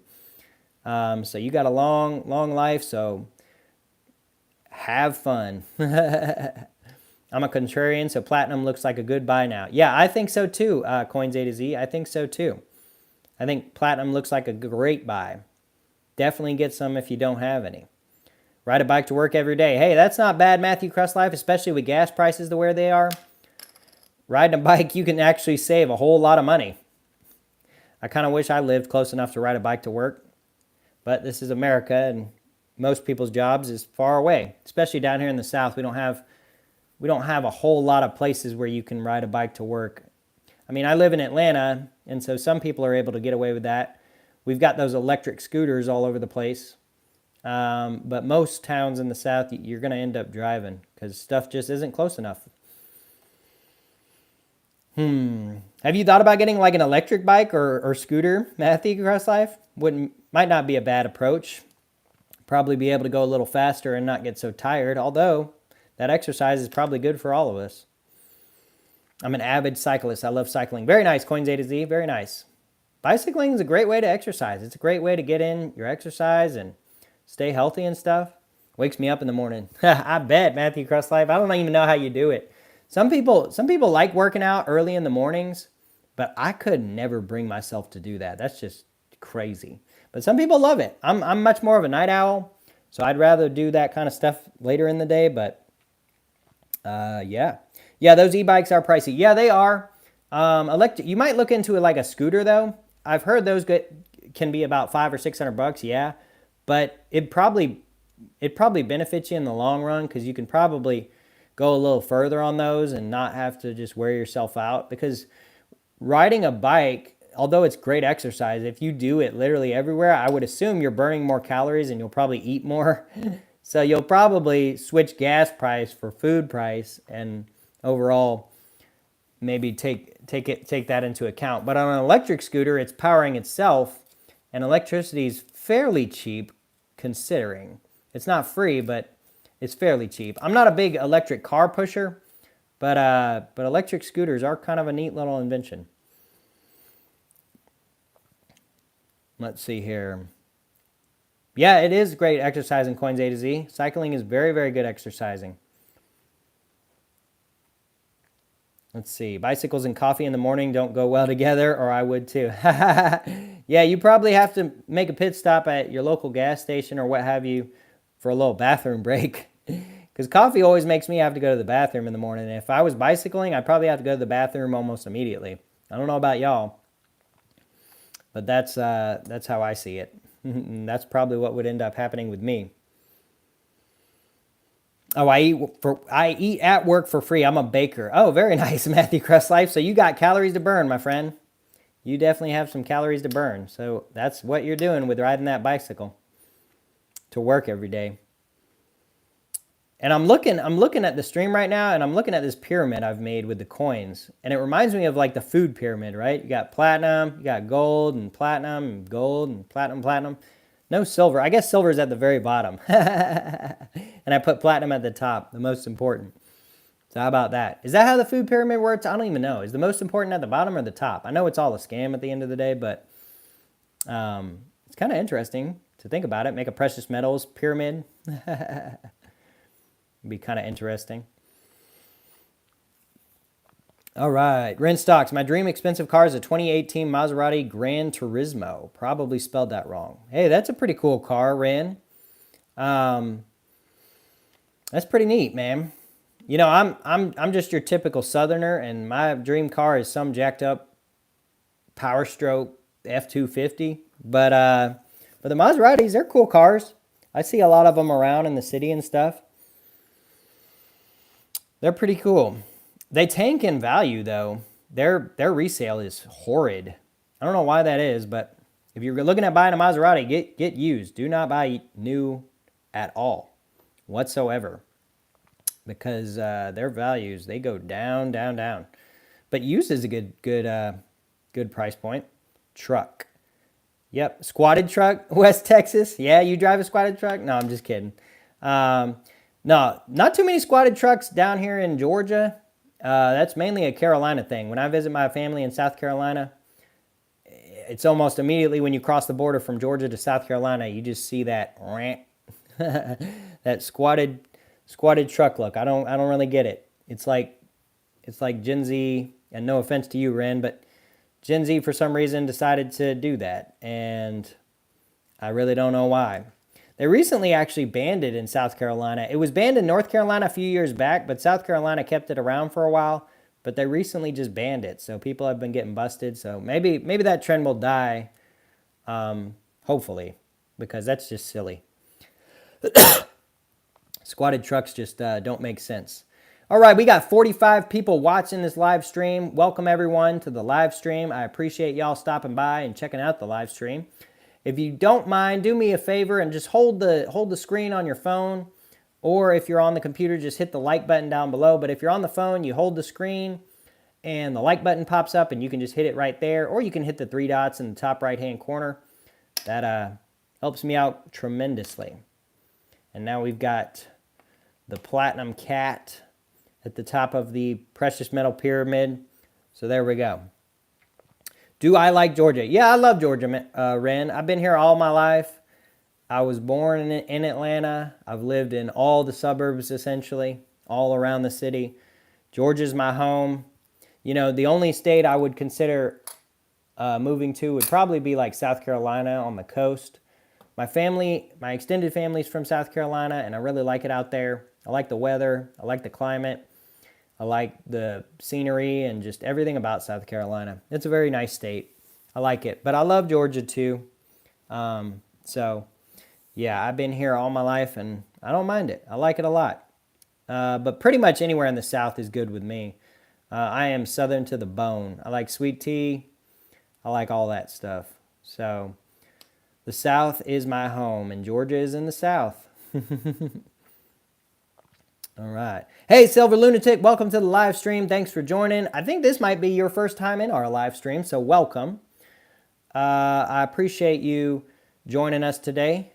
So you got a long life, so have fun. I'm a contrarian, so platinum looks like a good buy now. Yeah, I think so too, Coins A to Z. I think so too. I think platinum looks like a great buy. Definitely get some if you don't have any. Ride a bike to work every day. Hey, that's not bad, Matthew Crust Life, especially with gas prices the way they are. Riding a bike, you can actually save a whole lot of money. I kind of wish I lived close enough to ride a bike to work. But this is America, and most people's jobs is far away. Especially down here in the South, we don't have a whole lot of places where you can ride a bike to work. I mean, I live in Atlanta, and so some people are able to get away with that. We've got those electric scooters all over the place. But most towns in the South, you're going to end up driving because stuff just isn't close enough. Have you thought about getting like an electric bike or scooter, Matthew Cross Life? Might not be a bad approach. Probably be able to go a little faster and not get so tired, although that exercise is probably good for all of us. I'm an avid cyclist. I love cycling. Very nice, Coins A to Z. Very nice. Bicycling is a great way to exercise. It's a great way to get in your exercise and stay healthy and stuff. Wakes me up in the morning. I bet, Matthew Crust Life. I don't even know how you do it. Some people like working out early in the mornings, but I could never bring myself to do that. That's just crazy. But some people love it. I'm much more of a night owl, so I'd rather do that kind of stuff later in the day. But yeah, those e-bikes are pricey. Yeah, they are. You might look into it like a scooter though. I've heard those can be about $500 or $600. Yeah, but it probably benefits you in the long run because you can probably go a little further on those and not have to just wear yourself out. Because riding a bike, although it's great exercise, if you do it literally everywhere, I would assume you're burning more calories and you'll probably eat more. So you'll probably switch gas price for food price and overall maybe take that into account. But on an electric scooter, it's powering itself, and electricity is fairly cheap considering. It's not free, but it's fairly cheap. I'm not a big electric car pusher, but electric scooters are kind of a neat little invention. Let's see here. Yeah, it is great exercising, Coins A to Z. Cycling is very, very good exercising. Let's see. Bicycles and coffee in the morning don't go well together, or I would too. Yeah, you probably have to make a pit stop at your local gas station or what have you for a little bathroom break. Because coffee always makes me have to go to the bathroom in the morning. And if I was bicycling, I'd probably have to go to the bathroom almost immediately. I don't know about y'all, but that's how I see it. That's probably what would end up happening with me. Oh, I eat at work for free. I'm a baker. Oh, very nice, Matthew Crust Life. So you got calories to burn, my friend. You definitely have some calories to burn. So that's what you're doing with riding that bicycle to work every day. And I'm looking at the stream right now, and I'm looking at this pyramid I've made with the coins. And it reminds me of like the food pyramid, right? You got platinum, you got gold and platinum, and gold and platinum. No silver. I guess silver is at the very bottom. And I put platinum at the top, the most important. So how about that? Is that how the food pyramid works? I don't even know. Is the most important at the bottom or the top? I know it's all a scam at the end of the day, but it's kind of interesting to think about it. Make a precious metals pyramid. Be kind of interesting. All right, Ren Stocks. My dream expensive car is a 2018 Maserati Gran Turismo. Probably spelled that wrong. Hey, that's a pretty cool car, Ren. That's pretty neat, man. You know, I'm just your typical Southerner, and my dream car is some jacked up Power Stroke F250. But the Maseratis, they're cool cars. I see a lot of them around in the city and stuff. They're pretty cool. They tank in value though. Their resale is horrid. I don't know why that is, but if you're looking at buying a Maserati, get used. Do not buy new at all whatsoever, because their values, they go down, down, down. But used is a good price point. Truck. Yep. Squatted truck, West Texas. Yeah, you drive a squatted truck? No, I'm just kidding. No, not too many squatted trucks down here in Georgia. That's mainly a Carolina thing. When I visit my family in South Carolina, it's almost immediately when you cross the border from Georgia to South Carolina, you just see that that squatted truck look. I don't really get it. It's like Gen Z, and no offense to you, Ren, but Gen Z for some reason decided to do that, and I really don't know why. They recently actually banned it in South Carolina. It was banned in North Carolina a few years back, but South Carolina kept it around for a while. But they recently just banned it, so people have been getting busted. So maybe that trend will die, hopefully, because that's just silly. Squatted trucks just don't make sense. All right, we got 45 people watching this live stream. Welcome everyone to the live stream. I appreciate y'all stopping by and checking out the live stream. If you don't mind, do me a favor and just hold the screen on your phone, or if you're on the computer, just hit the like button down below. But if you're on the phone, you hold the screen and the like button pops up and you can just hit it right there, or you can hit the three dots in the top right hand corner. That helps me out tremendously. And now we've got the Platinum Cat at the top of the precious metal pyramid. So there we go. Do I like Georgia? Yeah, I love Georgia, Ren. I've been here all my life. I was born in Atlanta. I've lived in all the suburbs, essentially, all around the city. Georgia's my home. You know, the only state I would consider moving to would probably be like South Carolina on the coast. My extended family's from South Carolina, and I really like it out there. I like the weather. I like the climate. I like the scenery and just everything about South Carolina. It's a very nice state. I like it. But I love Georgia too. So, yeah, I've been here all my life and I don't mind it. I like it a lot. But pretty much anywhere in the South is good with me. I am Southern to the bone. I like sweet tea. I like all that stuff. So, the South is my home and Georgia is in the South. All right. Hey, Silver Lunatic, welcome to the live stream. Thanks for joining. I think this might be your first time in our live stream, so welcome. I appreciate you joining us today,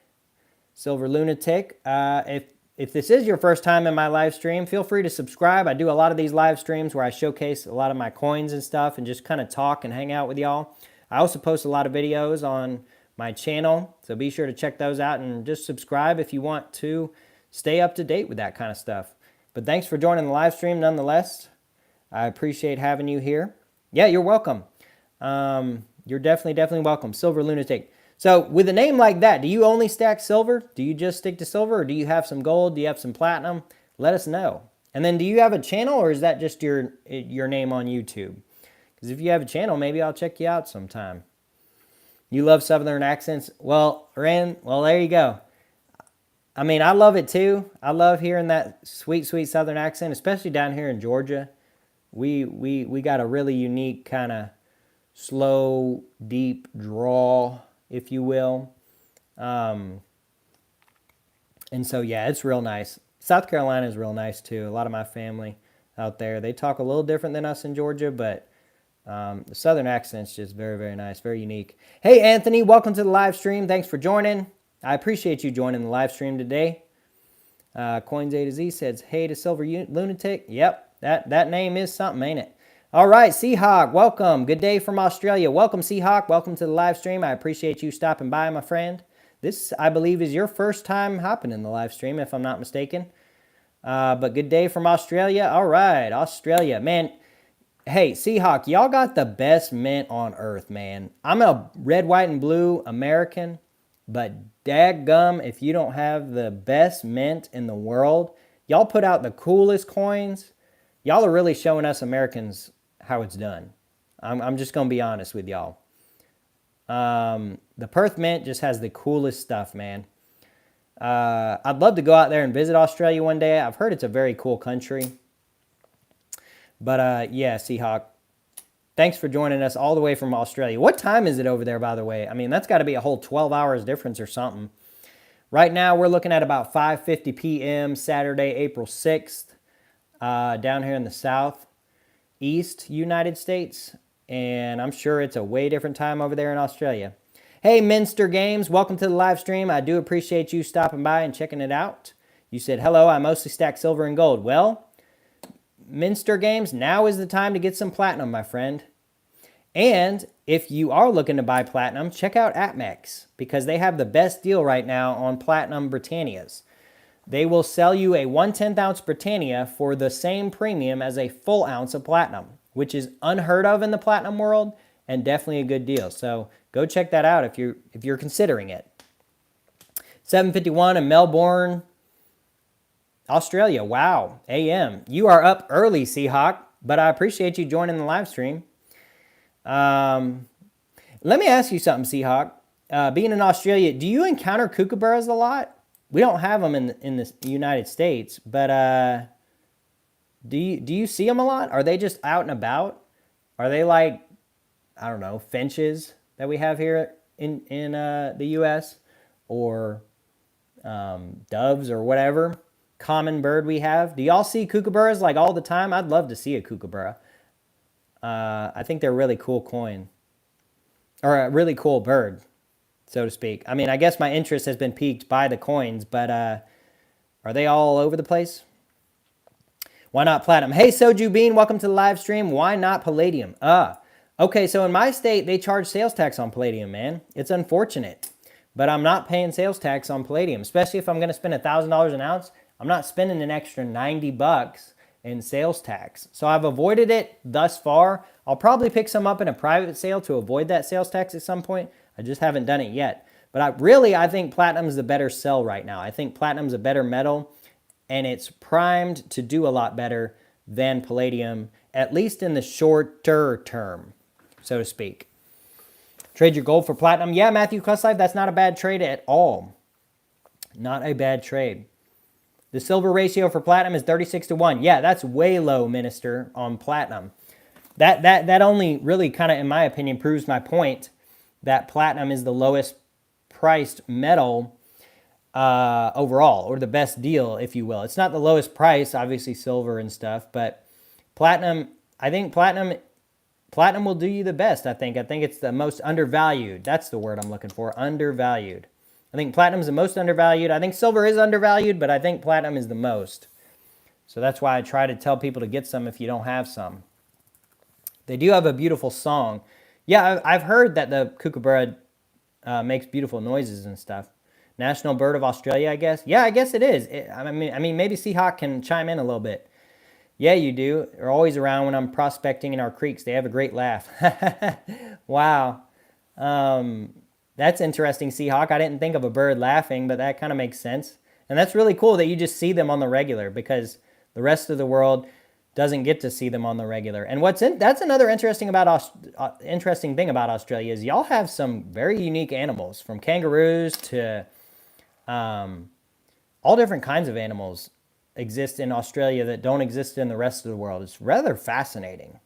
Silver Lunatic. If this is your first time in my live stream, feel free to subscribe. I do a lot of these live streams where I showcase a lot of my coins and stuff and just kind of talk and hang out with y'all. I also post a lot of videos on my channel, so be sure to check those out and just subscribe if you want to stay up to date with that kind of stuff. But thanks for joining the live stream nonetheless. I appreciate having you here. Yeah, you're welcome. You're definitely welcome. Silver Lunatic. So with a name like that, do you only stack silver? Do you just stick to silver? Or do you have some gold? Do you have some platinum? Let us know. And then do you have a channel, or is that just your name on YouTube? Because if you have a channel, maybe I'll check you out sometime. You love Southern accents? Well, Ren, well, there you go. I mean, I love it too. I love hearing that sweet, sweet Southern accent, especially down here in Georgia. We got a really unique kind of slow, deep drawl, if you will. And so, yeah, it's real nice. South Carolina is real nice too. A lot of my family out there, they talk a little different than us in Georgia, but the Southern accent's just very, very nice, very unique. Hey, Anthony, welcome to the live stream. Thanks for joining. I appreciate you joining the live stream today. Coins A to Z says, hey to Silver Lunatic. Yep, that name is something, ain't it? All right, Seahawk, welcome. Good day from Australia. Welcome, Seahawk. Welcome to the live stream. I appreciate you stopping by, my friend. This, I believe, is your first time hopping in the live stream, if I'm not mistaken. But good day from Australia. All right, Australia. Man, hey, Seahawk, y'all got the best mint on earth, man. I'm a red, white, and blue American. But dadgum, if you don't have the best mint in the world, y'all put out the coolest coins. Y'all are really showing us Americans how it's done. I'm just going to be honest with y'all. The Perth Mint just has the coolest stuff, man. I'd love to go out there and visit Australia one day. I've heard it's a very cool country. But yeah, Seahawk, thanks for joining us all the way from Australia. What time is it over there, by the way? I mean, that's got to be a whole 12 hours difference or something. Right now, we're looking at about 5:50 p.m. Saturday, April 6th, down here in the southeast United States. And I'm sure it's a way different time over there in Australia. Hey, Minster Games, welcome to the live stream. I do appreciate you stopping by and checking it out. You said, hello, I mostly stack silver and gold. Well, Minster Games, now is the time to get some platinum, my friend. And if you are looking to buy platinum, check out APMEX because they have the best deal right now on platinum Britannias. They will sell you a 1/10 ounce Britannia for the same premium as a full ounce of platinum, which is unheard of in the platinum world and definitely a good deal. So go check that out if you're considering it. 7:51 in Melbourne, Australia. Wow, AM. You are up early, Seahawk, but I appreciate you joining the live stream. Let me ask you something, Seahawk. Being in Australia, do you encounter kookaburras a lot? We don't have them in the United States, but do you see them a lot? Are they just out and about? Are they like, I don't know, finches that we have here in the U.S. or doves or whatever common bird we have? Do y'all see kookaburras like all the time? I'd love to see a kookaburra. I think they're a really cool coin or a really cool bird, so to speak. I mean, I guess my interest has been piqued by the coins, but are they all over the place? Why not platinum? Hey, Soju Bean, welcome to the live stream. Why not palladium? Okay, so in my state, they charge sales tax on palladium, man. It's unfortunate, but I'm not paying sales tax on palladium, especially if I'm going to spend $1,000 an ounce. I'm not spending an extra $90 in sales tax. So I've avoided it thus far. I'll probably pick some up in a private sale to avoid that sales tax at some point. I just haven't done it yet. But I think platinum is the better sell right now. I think platinum's a better metal, and it's primed to do a lot better than palladium, at least in the shorter term, so to speak. Trade your gold for platinum. Yeah, Matthew Cusslife, that's not a bad trade at all. Not a bad trade. The silver ratio for platinum is 36-1. Yeah, that's way low, Minister, on platinum. That only really kind of, in my opinion, proves my point that platinum is the lowest priced metal overall, or the best deal, if you will. It's not the lowest price, obviously silver and stuff, but platinum, I think platinum will do you the best, I think. I think it's the most undervalued. That's the word I'm looking for, undervalued. I think platinum is the most undervalued. I think silver is undervalued, but I think platinum is the most. So that's why I try to tell people to get some if you don't have some. They do have a beautiful song. Yeah, I've heard that the kookaburra makes beautiful noises and stuff. National bird of Australia, I guess. Yeah, I guess it is. I mean, maybe Seahawk can chime in a little bit. Yeah, you do. They're always around when I'm prospecting in our creeks. They have a great laugh. Wow. That's interesting, Seahawk. I didn't think of a bird laughing, but that kind of makes sense. And that's really cool that you just see them on the regular because the rest of the world doesn't get to see them on the regular. And that's another interesting thing about Australia is y'all have some very unique animals, from kangaroos to all different kinds of animals exist in Australia that don't exist in the rest of the world. It's rather fascinating.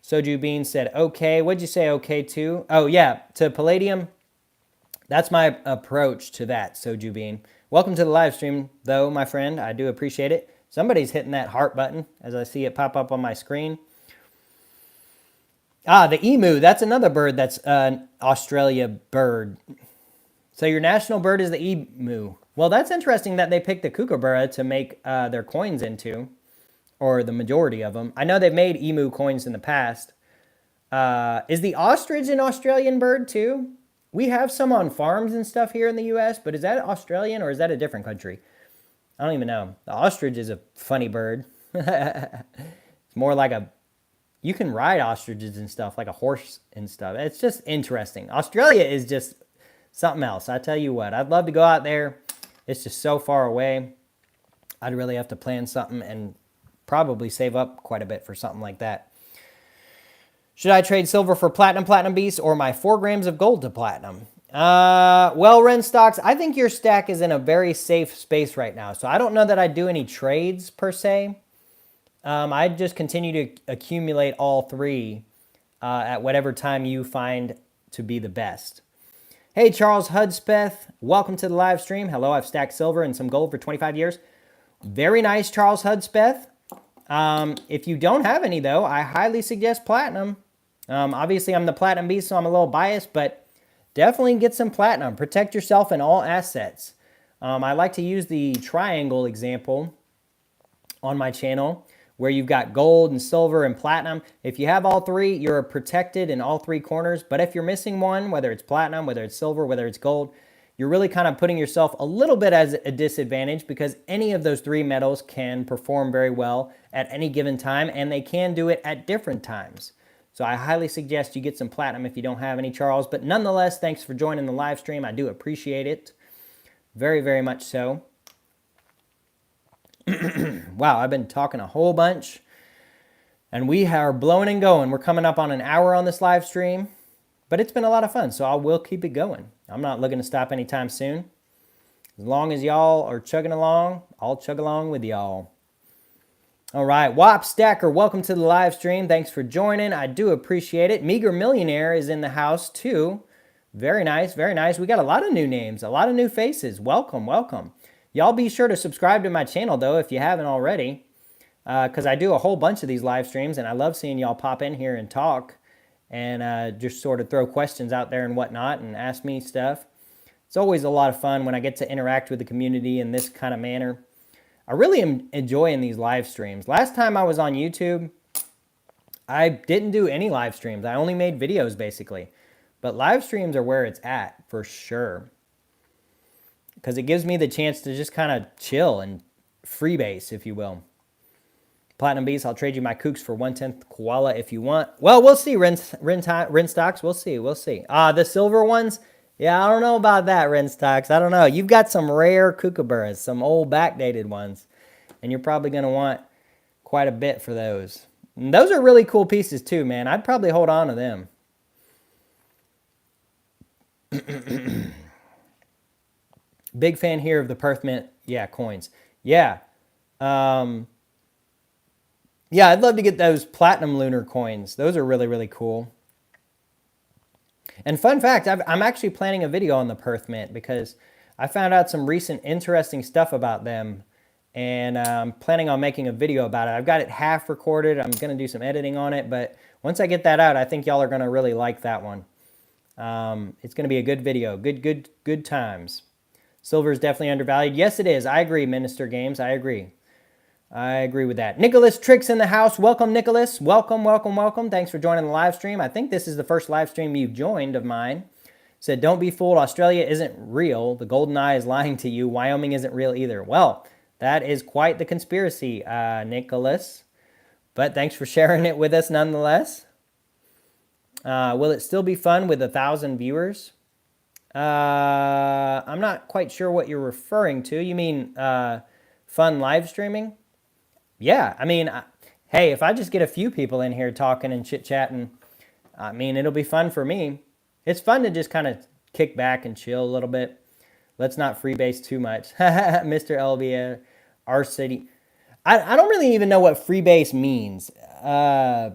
Soju Bean said, okay. What'd you say okay to? Oh, yeah, to palladium. That's my approach to that, Soju Bean. Welcome to the live stream, though, my friend. I do appreciate it. Somebody's hitting that heart button as I see it pop up on my screen. The emu. That's another bird that's an Australia bird. So your national bird is the emu. Well, that's interesting that they picked the kookaburra to make their coins into, or the majority of them. I know they've made emu coins in the past. Is the ostrich an Australian bird too? We have some on farms and stuff here in the U.S., but is that Australian or is that a different country? I don't even know. The ostrich is a funny bird. It's more like you can ride ostriches and stuff, like a horse and stuff. It's just interesting. Australia is just something else. I tell you what, I'd love to go out there. It's just so far away. I'd really have to plan something and probably save up quite a bit for something like that. Should I trade silver for platinum beast, or my 4 grams of gold to platinum? Well, Ren Stocks, I think your stack is in a very safe space right now. So I don't know that I'd do any trades per se. I'd just continue to accumulate all 3 at whatever time you find to be the best. Hey, Charles Hudspeth, welcome to the live stream. Hello, I've stacked silver and some gold for 25 years. Very nice, Charles Hudspeth. If you don't have any, though, I highly suggest platinum. Obviously, I'm the Platinum Beast, so I'm a little biased, but definitely get some Platinum. Protect yourself in all assets. I like to use the triangle example on my channel where you've got gold and silver and platinum. If you have all three, you're protected in all three corners. But if you're missing one, whether it's platinum, whether it's silver, whether it's gold, you're really kind of putting yourself a little bit as a disadvantage because any of those three metals can perform very well at any given time, and they can do it at different times. So I highly suggest you get some platinum if you don't have any, Charles. But nonetheless, thanks for joining the live stream. I do appreciate it. Very, very much so. Wow, I've been talking a whole bunch. And we are blowing and going. We're coming up on an hour on this live stream. But it's been a lot of fun, so I will keep it going. I'm not looking to stop anytime soon. As long as y'all are chugging along, I'll chug along with y'all. All right, Wop Stacker, welcome to the live stream. Thanks for joining. I do appreciate it. Meager Millionaire is in the house too. Very nice, very nice. We got a lot of new names, a lot of new faces. Welcome, welcome. Y'all be sure to subscribe to my channel, though, if you haven't already, because I do a whole bunch of these live streams, and I love seeing y'all pop in here and talk and just sort of throw questions out there and whatnot and ask me stuff. It's always a lot of fun when I get to interact with the community in this kind of manner. I really am enjoying these live streams. Last time I was on YouTube, I didn't do any live streams. I only made videos, basically. But live streams are where it's at, for sure. Because it gives me the chance to just kind of chill and freebase, if you will. Platinum Beast, I'll trade you my kooks for 1/10 koala if you want. Well, we'll see, Rinstocks. We'll see, we'll see. The silver ones? Yeah, I don't know about that, Rinstocks. I don't know. You've got some rare kookaburras, some old backdated ones. And you're probably going to want quite a bit for those. And those are really cool pieces too, man. I'd probably hold on to them. Big fan here of the Perth Mint, coins. Yeah. Yeah, I'd love to get those platinum lunar coins. Those are really, really cool. And fun fact, I'm actually planning a video on the Perth Mint because I found out some recent interesting stuff about them, and I'm planning on making a video about it. I've got it half recorded. I'm going to do some editing on it, but once I get that out, I think y'all are going to really like that one. It's going to be a good video. Good times. Silver is definitely undervalued. Yes, it is. I agree, Minster Games. I agree. I agree with that. Nicholas Tricks in the house. Welcome, Nicholas. Welcome, welcome, welcome. Thanks for joining the live stream. I think this is the first live stream you've joined of mine. Said, don't be fooled. Australia isn't real. The golden eye is lying to you. Wyoming isn't real either. Well, that is quite the conspiracy, Nicholas. But thanks for sharing it with us nonetheless. Will it still be fun with 1,000 viewers? I'm not quite sure what you're referring to. You mean fun live streaming? Yeah, I mean, hey, if I just get a few people in here talking and chit-chatting, I mean, it'll be fun for me. It's fun to just kind of kick back and chill a little bit. Let's not freebase too much. Mr. LBA, our city. I don't really even know what freebase means. I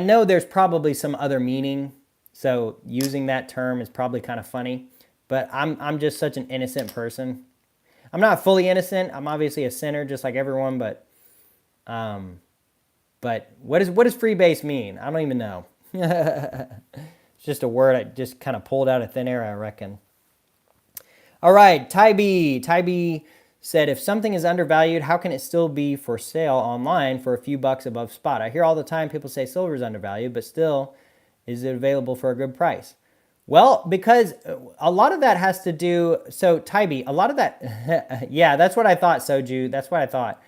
know there's probably some other meaning, so using that term is probably kind of funny, but I'm just such an innocent person. I'm not fully innocent. I'm obviously a sinner just like everyone, but what does freebase mean? I don't even know. It's just a word I just kind of pulled out of thin air, I reckon. All right, Tybee said, if something is undervalued, how can it still be for sale online for a few bucks above spot? I hear all the time people say silver is undervalued, but still, is it available for a good price? Well, because a lot of that has to do, so Tybee, a lot of that, yeah, that's what I thought, Soju, that's what I thought.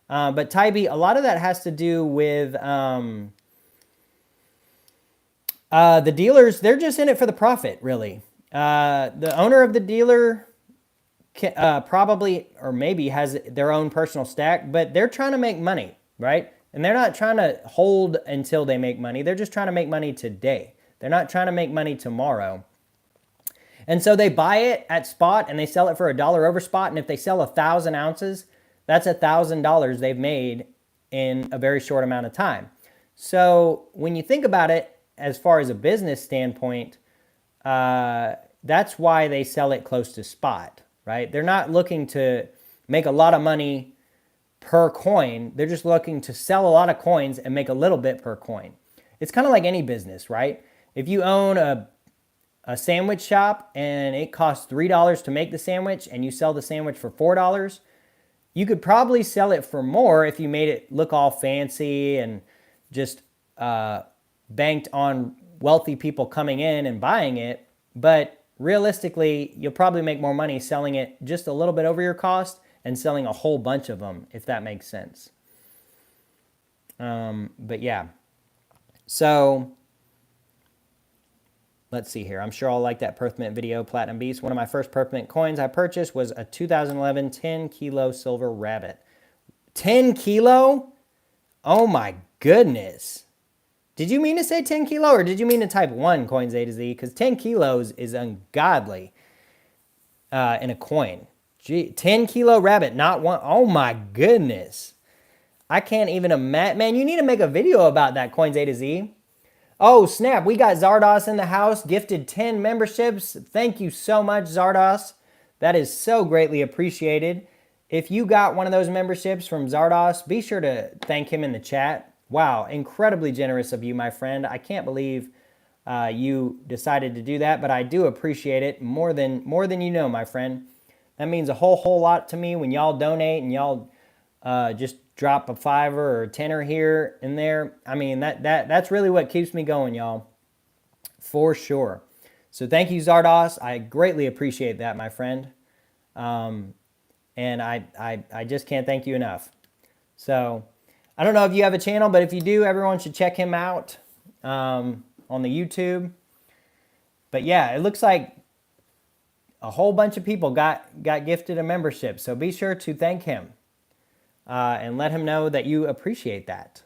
But Tybee, a lot of that has to do with the dealers. They're just in it for the profit, really. The owner of the dealer probably or maybe has their own personal stack, but they're trying to make money, right? And they're not trying to hold until they make money. They're just trying to make money today. They're not trying to make money tomorrow. And so they buy it at spot and they sell it for $1 over spot. And if they sell 1,000 ounces, that's $1,000 they've made in a very short amount of time. So when you think about it, as far as a business standpoint, that's why they sell it close to spot, right? They're not looking to make a lot of money per coin. They're just looking to sell a lot of coins and make a little bit per coin. it's kind of like any business, right? If you own a sandwich shop and it costs $3 to make the sandwich and you sell the sandwich for $4, you could probably sell it for more if you made it look all fancy and just banked on wealthy people coming in and buying it. But realistically, you'll probably make more money selling it just a little bit over your cost and selling a whole bunch of them, if that makes sense. But yeah, so let's see here. I'm sure I'll like that Perth Mint video, Platinum Beast. One of my first Perth Mint coins I purchased was a 2011 10 kilo silver rabbit. 10 kilo? Oh my goodness. Did you mean to say 10 kilo or did you mean to type 1 coins A to Z? Because 10 kilos is ungodly in a coin. Gee, 10 kilo rabbit, not one. Oh my goodness. I can't even imagine. Man, you need to make a video about that, Coins A to Z. Oh, snap. We got Zardas in the house, gifted 10 memberships. Thank you so much, Zardas. That is so greatly appreciated. If you got one of those memberships from Zardas, be sure to thank him in the chat. Wow, incredibly generous of you, my friend. I can't believe you decided to do that, but I do appreciate it more than you know, my friend. That means a whole lot to me when y'all donate and y'all just drop a $5 or a $10 here and there. I mean, that's really what keeps me going, y'all, for sure. So thank you, Zardas. I greatly appreciate that, my friend. And I just can't thank you enough. So I don't know if you have a channel, but if you do, everyone should check him out on the YouTube. But yeah, it looks like a whole bunch of people got gifted a membership. So be sure to thank him. And let him know that you appreciate that.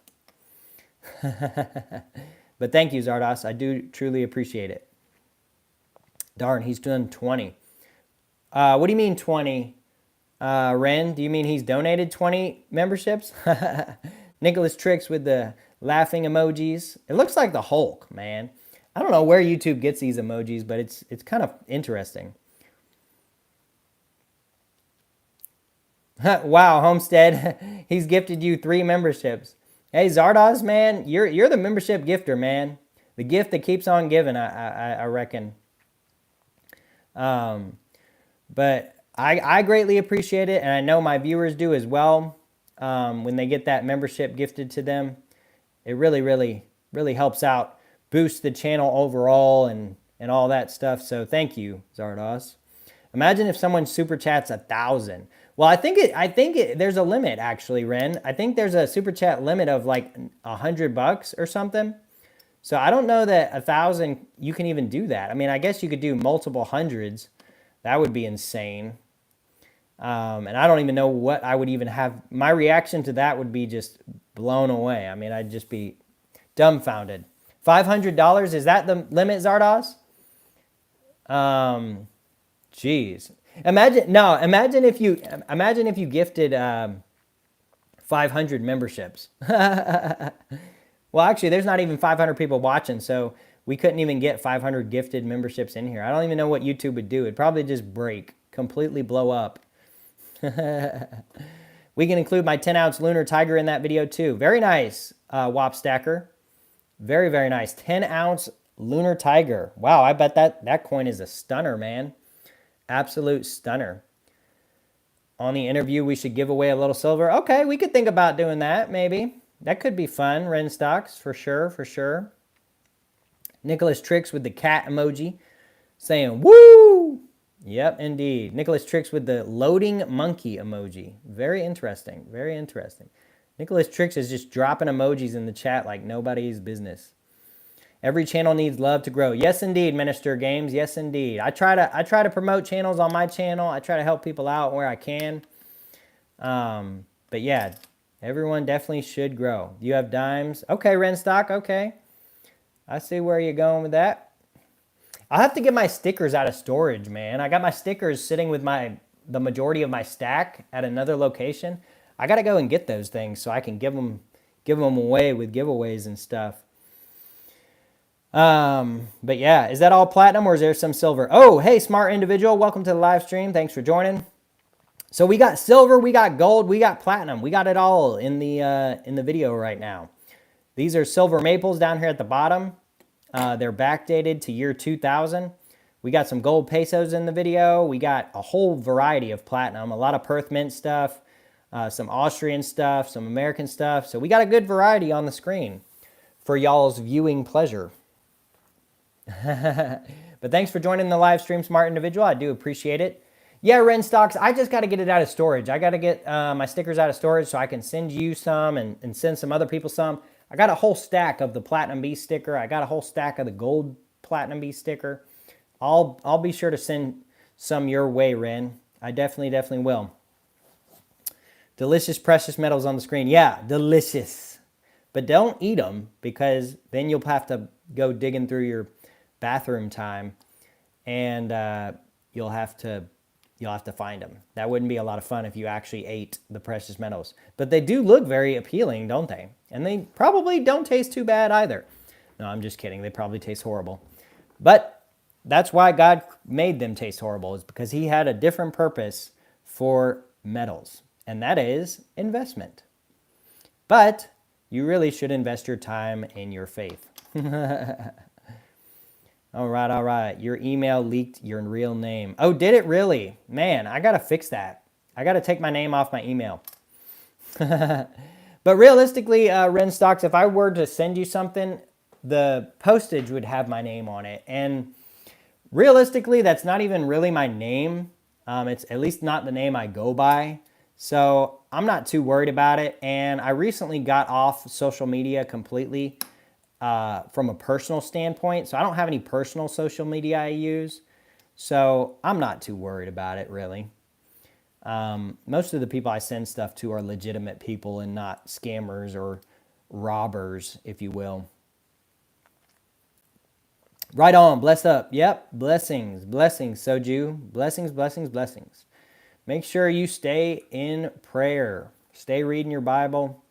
But thank you, Zardas. I do truly appreciate it. Darn, he's done 20. What do you mean 20? Ren, do you mean he's donated 20 memberships? Nicholas Tricks with the laughing emojis. It looks like the Hulk, man. I don't know where YouTube gets these emojis, but it's kind of interesting. Wow, Homestead, he's gifted you 3 memberships. Hey, Zardas, man, you're the membership gifter, man. The gift that keeps on giving, I reckon. But I greatly appreciate it, and I know my viewers do as well. When they get that membership gifted to them, it really helps out, boost the channel overall and all that stuff. So thank you, Zardas. Imagine if someone super chats 1,000. Well, I think there's a limit, actually, Ren. I think there's a super chat limit of like $100 or something. So I don't know that 1,000 you can even do that. I mean, I guess you could do multiple hundreds. That would be insane. And I don't even know what I would even have. My reaction to that would be just blown away. I mean, I'd just be dumbfounded. $500, is that the limit, Zardas? Jeez. Imagine if you gifted 500 memberships. Well, actually, there's not even 500 people watching, so we couldn't even get 500 gifted memberships in here. I don't even know what YouTube would do. It'd probably just break, completely blow up. We can include my 10-ounce Lunar Tiger in that video too. Very nice, Wop Stacker. Very, very nice. 10-ounce Lunar Tiger. Wow, I bet that coin is a stunner, man. Absolute stunner. On the interview, we should give away a little silver. Okay, we could think about doing that, maybe. That could be fun, Ren Stocks, for sure, for sure. Nicholas Tricks with the cat emoji saying, woo! Yep, indeed. Nicholas Tricks with the loading monkey emoji. Very interesting, very interesting. Nicholas Tricks is just dropping emojis in the chat like nobody's business. Every channel needs love to grow. Yes, indeed, Minster Games. Yes, indeed. I try to promote channels on my channel. I try to help people out where I can. But yeah, everyone definitely should grow. You have dimes. Okay, Renstock. Okay. I see where you're going with that. I'll have to get my stickers out of storage, man. I got my stickers sitting with the majority of my stack at another location. I got to go and get those things so I can give them away with giveaways and stuff. But yeah, is that all platinum or is there some silver? Oh, hey, smart individual. Welcome to the live stream. Thanks for joining. So we got silver, we got gold, we got platinum. We got it all in the video right now. These are silver maples down here at the bottom. They're backdated to year 2000. We got some gold pesos in the video. We got a whole variety of platinum, a lot of Perth Mint stuff, some Austrian stuff, some American stuff. So we got a good variety on the screen for y'all's viewing pleasure. But thanks for joining the live stream, smart individual. I do appreciate it. Yeah, Ren Stocks, I just got to get it out of storage. I got to get my stickers out of storage so I can send you some and send some other people some. I got a whole stack of the Platinum B sticker. I got a whole stack of the gold Platinum B sticker. I'll be sure to send some your way, Ren. I definitely will. Delicious precious metals on the screen. Yeah, delicious. But don't eat them, because then you'll have to go digging through your bathroom time, and you'll have to find them. That wouldn't be a lot of fun if you actually ate the precious metals. But they do look very appealing, don't they? And they probably don't taste too bad either. No, I'm just kidding. They probably taste horrible. But that's why God made them taste horrible, is because he had a different purpose for metals, and that is investment. But you really should invest your time in your faith. All right. Your email leaked your real name. Oh, did it really? Man, I got to fix that. I got to take my name off my email. But realistically, Ren Stocks, if I were to send you something, the postage would have my name on it. And realistically, that's not even really my name. It's at least not the name I go by. So I'm not too worried about it. And I recently got off social media completely from a personal standpoint. So I don't have any personal social media I use. So I'm not too worried about it, really. Most of the people I send stuff to are legitimate people and not scammers or robbers, if you will. Right on, blessed up. Yep, blessings, Soju. Blessings. Make sure you stay in prayer. Stay reading your Bible.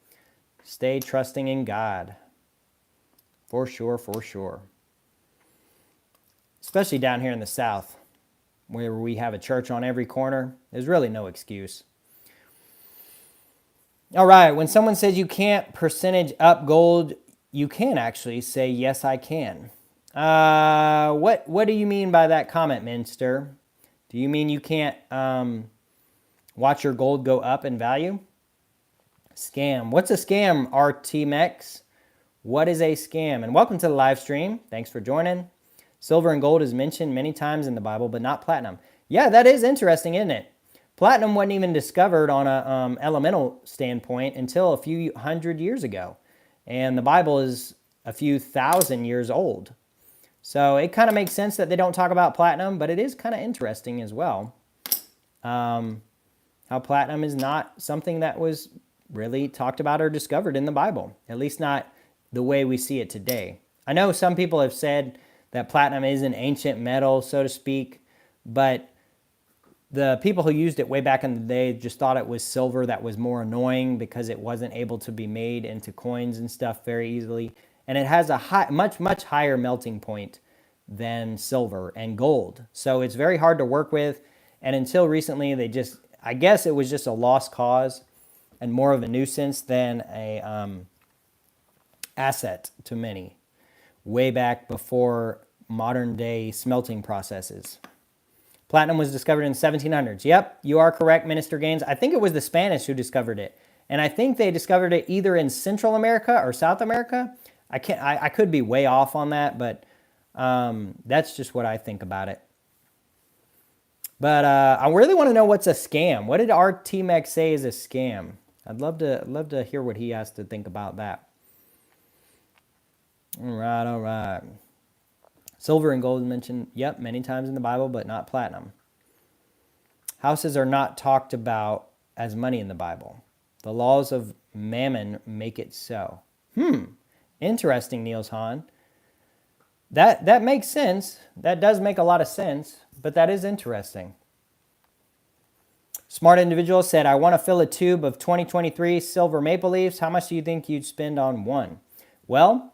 Stay trusting in God. For sure. Especially down here in the South, where we have a church on every corner. There's really no excuse. All right, when someone says you can't percentage up gold, you can actually say, yes, I can. What do you mean by that comment, Minster? Do you mean you can't watch your gold go up in value? Scam. What's a scam, RTMX? What is a scam? And welcome to the live stream. Thanks for joining. Silver and gold is mentioned many times in the Bible, but not platinum. Yeah, that is interesting, isn't it? Platinum wasn't even discovered on a elemental standpoint until a few hundred years ago. And the Bible is a few thousand years old. So it kind of makes sense that they don't talk about platinum, but it is kind of interesting as well. How platinum is not something that was really talked about or discovered in the Bible, at least not the way we see it today. I know some people have said that platinum is an ancient metal, so to speak, but the people who used it way back in the day just thought it was silver that was more annoying because it wasn't able to be made into coins and stuff very easily. And it has a much higher melting point than silver and gold. So it's very hard to work with. And until recently, I guess it was just a lost cause and more of a nuisance than a asset to many, way back before modern day smelting processes. Platinum was discovered in the 1700s. Yep, you are correct, Minster Games. I think it was the Spanish who discovered it. And I think they discovered it either in Central America or South America. I could be way off on that, but that's just what I think about it. But I really want to know what's a scam. What did RTMX say is a scam? I'd love to hear what he has to think about that. All right. Silver and gold mentioned, yep, many times in the Bible, but not platinum. Houses are not talked about as money in the Bible. The laws of mammon make it so. Interesting, Niels Hahn. That makes sense. That does make a lot of sense, but that is interesting. Smart individual said, I want to fill a tube of 2023 silver maple leaves. How much do you think you'd spend on one? Well,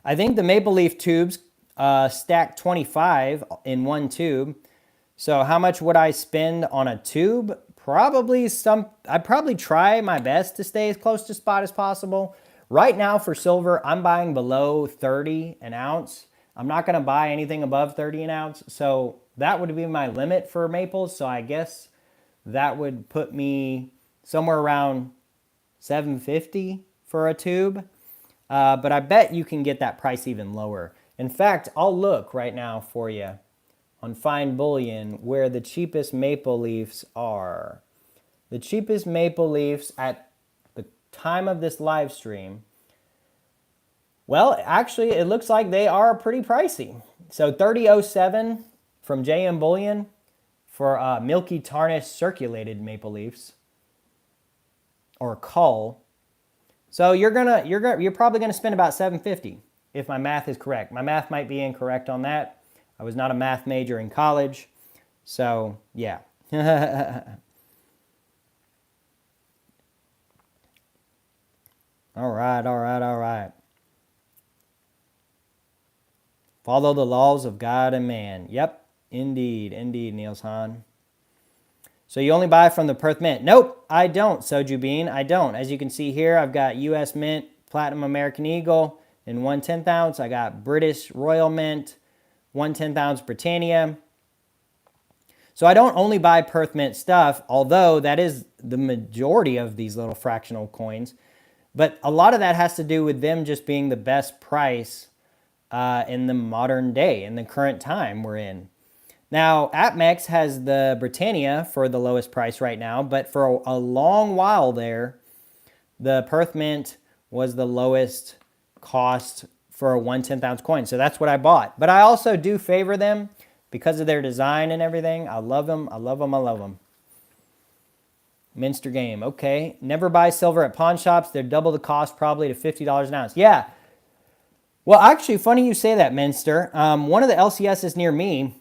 I think the maple leaf tubes stack 25 in one tube. So how much would I spend on a tube? I'd probably try my best to stay as close to spot as possible. Right now for silver, I'm buying below 30 an ounce. I'm not going to buy anything above 30 an ounce. So that would be my limit for maples. So I guess that would put me somewhere around 750 for a tube. But I bet you can get that price even lower. In fact, I'll look right now for you on Find Bullion where the cheapest maple leafs are. The cheapest maple leafs at the time of this live stream, well, actually, it looks like they are pretty pricey. So 30.07 from JM Bullion for milky tarnished circulated maple leafs or cull. So you're probably gonna spend about $750 if my math is correct. My math might be incorrect on that. I was not a math major in college, so yeah. All right. Follow the laws of God and man. Yep, indeed, Niels Hahn. So you only buy from the Perth Mint? Nope, I don't, Soju Bean. I don't. As you can see here, I've got U.S. Mint, Platinum American Eagle in 1/10 ounce. I got British Royal Mint, 1/10 ounce Britannia. So I don't only buy Perth Mint stuff, although that is the majority of these little fractional coins. But a lot of that has to do with them just being the best price in the modern day, in the current time we're in. Now, APMEX has the Britannia for the lowest price right now, but for a long while there, the Perth Mint was the lowest cost for a 1/10 ounce coin. So that's what I bought. But I also do favor them because of their design and everything. I love them. Minster Game. Okay. Never buy silver at pawn shops. They're double the cost probably to $50 an ounce. Yeah. Well, actually, funny you say that, Minster. One of the LCSs near me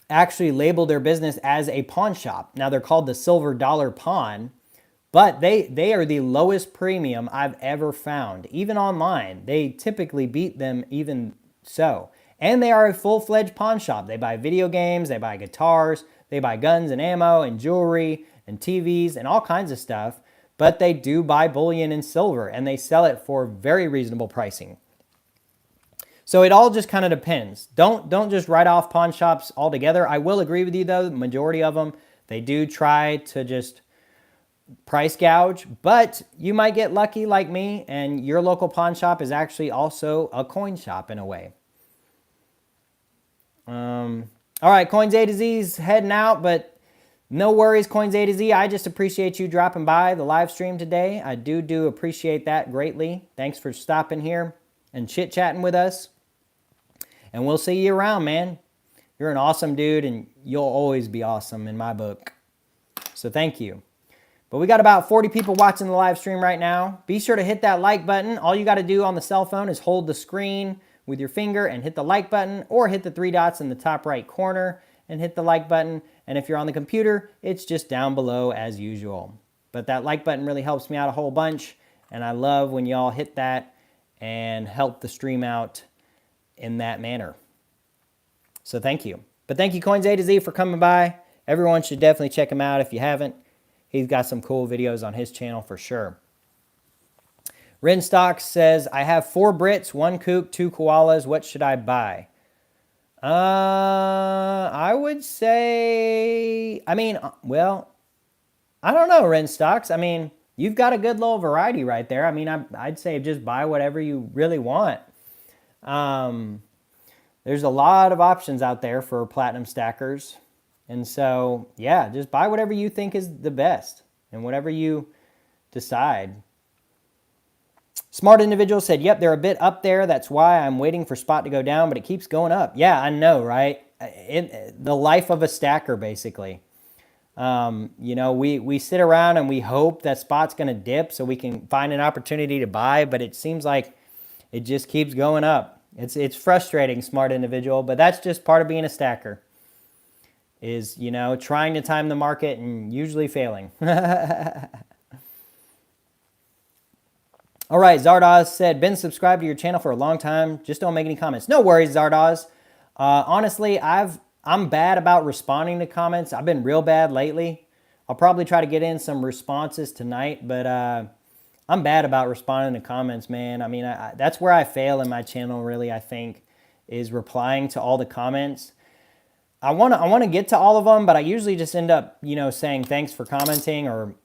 actually labeled their business as a pawn shop. Now, they're called the Silver Dollar Pawn, but they are the lowest premium I've ever found. Even online, they typically beat them even so. And they are a full-fledged pawn shop. They buy video games, they buy guitars, they buy guns and ammo and jewelry and TVs and all kinds of stuff. But they do buy bullion and silver, and they sell it for very reasonable pricing. So it all just kind of depends. Don't just write off pawn shops altogether. I will agree with you, though. The majority of them, they do try to just price gouge. But you might get lucky like me, and your local pawn shop is actually also a coin shop in a way. All right, Coins A to Z's heading out, but no worries, Coins A to Z. I just appreciate you dropping by the live stream today. I do appreciate that greatly. Thanks for stopping here and chit-chatting with us. And we'll see you around, man. You're an awesome dude, and you'll always be awesome in my book. So thank you. But we got about 40 people watching the live stream right now. Be sure to hit that like button. All you got to do on the cell phone is hold the screen with your finger and hit the like button, or hit the 3 dots in the top right corner and hit the like button. And if you're on the computer, it's just down below as usual. But that like button really helps me out a whole bunch, and I love when y'all hit that and help the stream out in that manner. So thank you. But thank you, Coins A to Z, for coming by. Everyone should definitely check him out if you haven't. He's got some cool videos on his channel for sure. Rinstock says, I have 4 Brits, 1 kook, 2 koalas. What should I buy? I would say, well, I don't know, Rinstocks. I mean, you've got a good little variety right there. I mean, I'd say just buy whatever you really want. There's a lot of options out there for platinum stackers. And so, yeah, just buy whatever you think is the best and whatever you decide. Smart Individual said, yep, they're a bit up there. That's why I'm waiting for spot to go down, but it keeps going up. Yeah, I know, right? The life of a stacker, basically. You know, we sit around and we hope that spot's going to dip so we can find an opportunity to buy, but it seems like it just keeps going up. It's frustrating, Smart Individual, but that's just part of being a stacker. Is, you know, trying to time the market and usually failing. All right, Zardas said, been subscribed to your channel for a long time. Just don't make any comments. No worries, Zardas. Honestly, I'm bad about responding to comments. I've been real bad lately. I'll probably try to get in some responses tonight, but I'm bad about responding to comments, man. I mean, that's where I fail in my channel, really, I think, is replying to all the comments. I want to get to all of them, but I usually just end up, you know, saying thanks for commenting or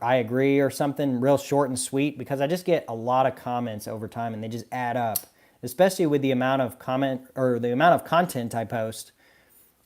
I agree or something real short and sweet, because I just get a lot of comments over time and they just add up, especially with the amount of content I post.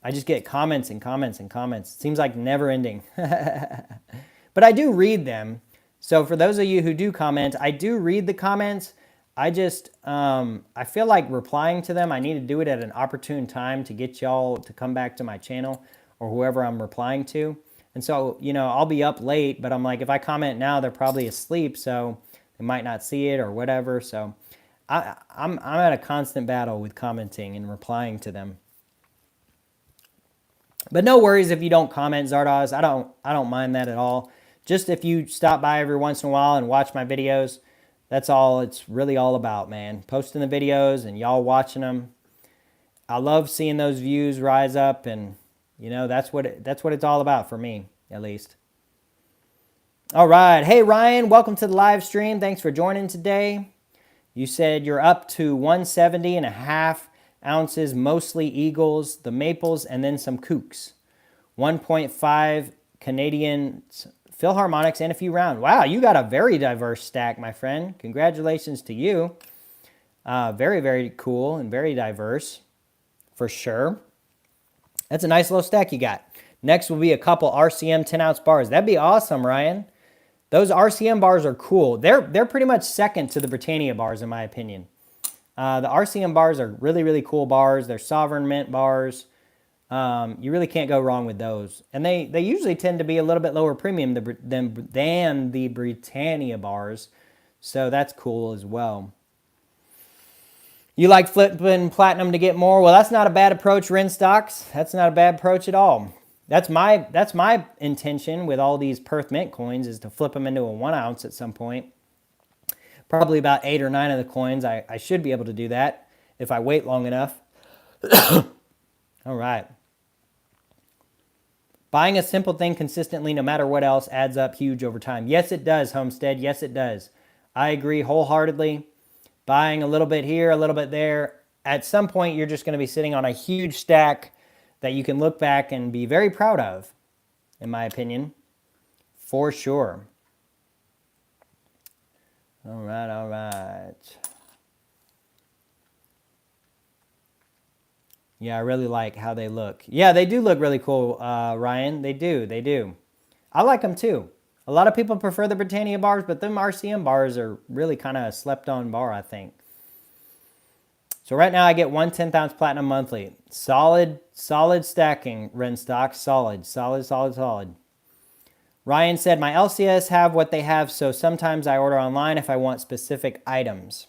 I just get comments and comments and comments. It seems like never ending. But I do read them. So for those of you who do comment, I do read the comments. I just, I feel like replying to them, I need to do it at an opportune time to get y'all to come back to my channel or whoever I'm replying to. And so, you know, I'll be up late, but I'm like, if I comment now, they're probably asleep, so they might not see it or whatever. So I'm at a constant battle with commenting and replying to them. But no worries if you don't comment, Zardas. I don't mind that at all. Just if you stop by every once in a while and watch my videos, that's all it's really all about, man. Posting the videos and y'all watching them. I love seeing those views rise up, and you know, that's what it's all about for me, at least. All right. Hey, Ryan, welcome to the live stream. Thanks for joining today. You said you're up to 170.5 ounces, mostly Eagles, the Maples, and then some Kooks. 1.5 Canadian Philharmonics and a few rounds. Wow, you got a very diverse stack, my friend. Congratulations to you. Very, very cool and very diverse, for sure. That's a nice little stack you got. Next will be a couple RCM 10-ounce bars. That'd be awesome, Ryan. Those RCM bars are cool. They're pretty much second to the Britannia bars, in my opinion. The RCM bars are really, really cool bars. They're Sovereign Mint bars. You really can't go wrong with those. And they usually tend to be a little bit lower premium than the Britannia bars. So that's cool as well. You like flipping platinum to get more? Well, that's not a bad approach, Ren Stocks. That's not a bad approach at all. That's my intention with all these Perth Mint coins, is to flip them into a 1 ounce at some point. Probably about 8 or 9 of the coins. I should be able to do that if I wait long enough. All right. Buying a simple thing consistently, no matter what else, adds up huge over time. Yes, it does, Homestead. Yes, it does. I agree wholeheartedly. Buying a little bit here, a little bit there. At some point, you're just going to be sitting on a huge stack that you can look back and be very proud of, in my opinion. For sure. All right, all right. Yeah, I really like how they look. Yeah, they do look really cool, Ryan. They do. I like them too. A lot of people prefer the Britannia bars, but them RCM bars are really kind of a slept-on bar, I think. So right now I get 1 10th-ounce platinum monthly. Solid stacking, Ren Stock. Solid. Ryan said, my LCS have what they have, so sometimes I order online if I want specific items.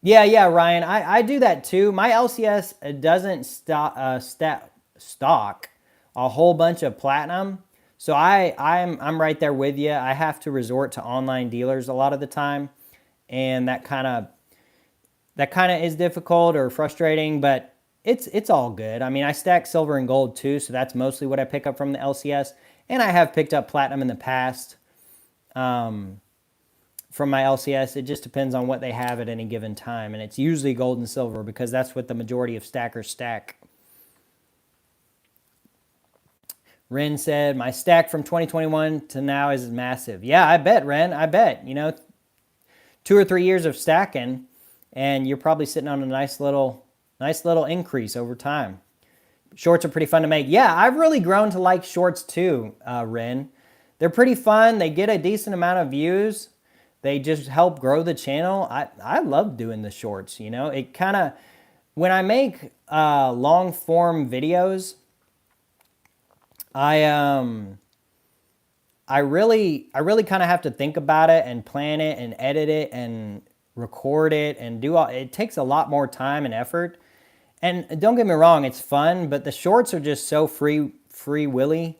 Yeah, Ryan, I do that too. My LCS doesn't stock a whole bunch of platinum, so I'm right there with you. I have to resort to online dealers a lot of the time, and that kind of is difficult or frustrating, but it's all good. I mean, I stack silver and gold too, so that's mostly what I pick up from the LCS, and I have picked up platinum in the past. From my LCS, it just depends on what they have at any given time. And it's usually gold and silver because that's what the majority of stackers stack. Ren said, my stack from 2021 to now is massive. Yeah, I bet, Ren. I bet. You know, 2 or 3 years of stacking, and you're probably sitting on a nice little increase over time. Shorts are pretty fun to make. Yeah, I've really grown to like shorts too, Ren. They're pretty fun. They get a decent amount of views. They just help grow the channel. I love doing the shorts, you know. It kind of, when I make long form videos, I really kind of have to think about it and plan it and edit it and record it and do all. It takes a lot more time and effort. And don't get me wrong, it's fun, but the shorts are just so free willy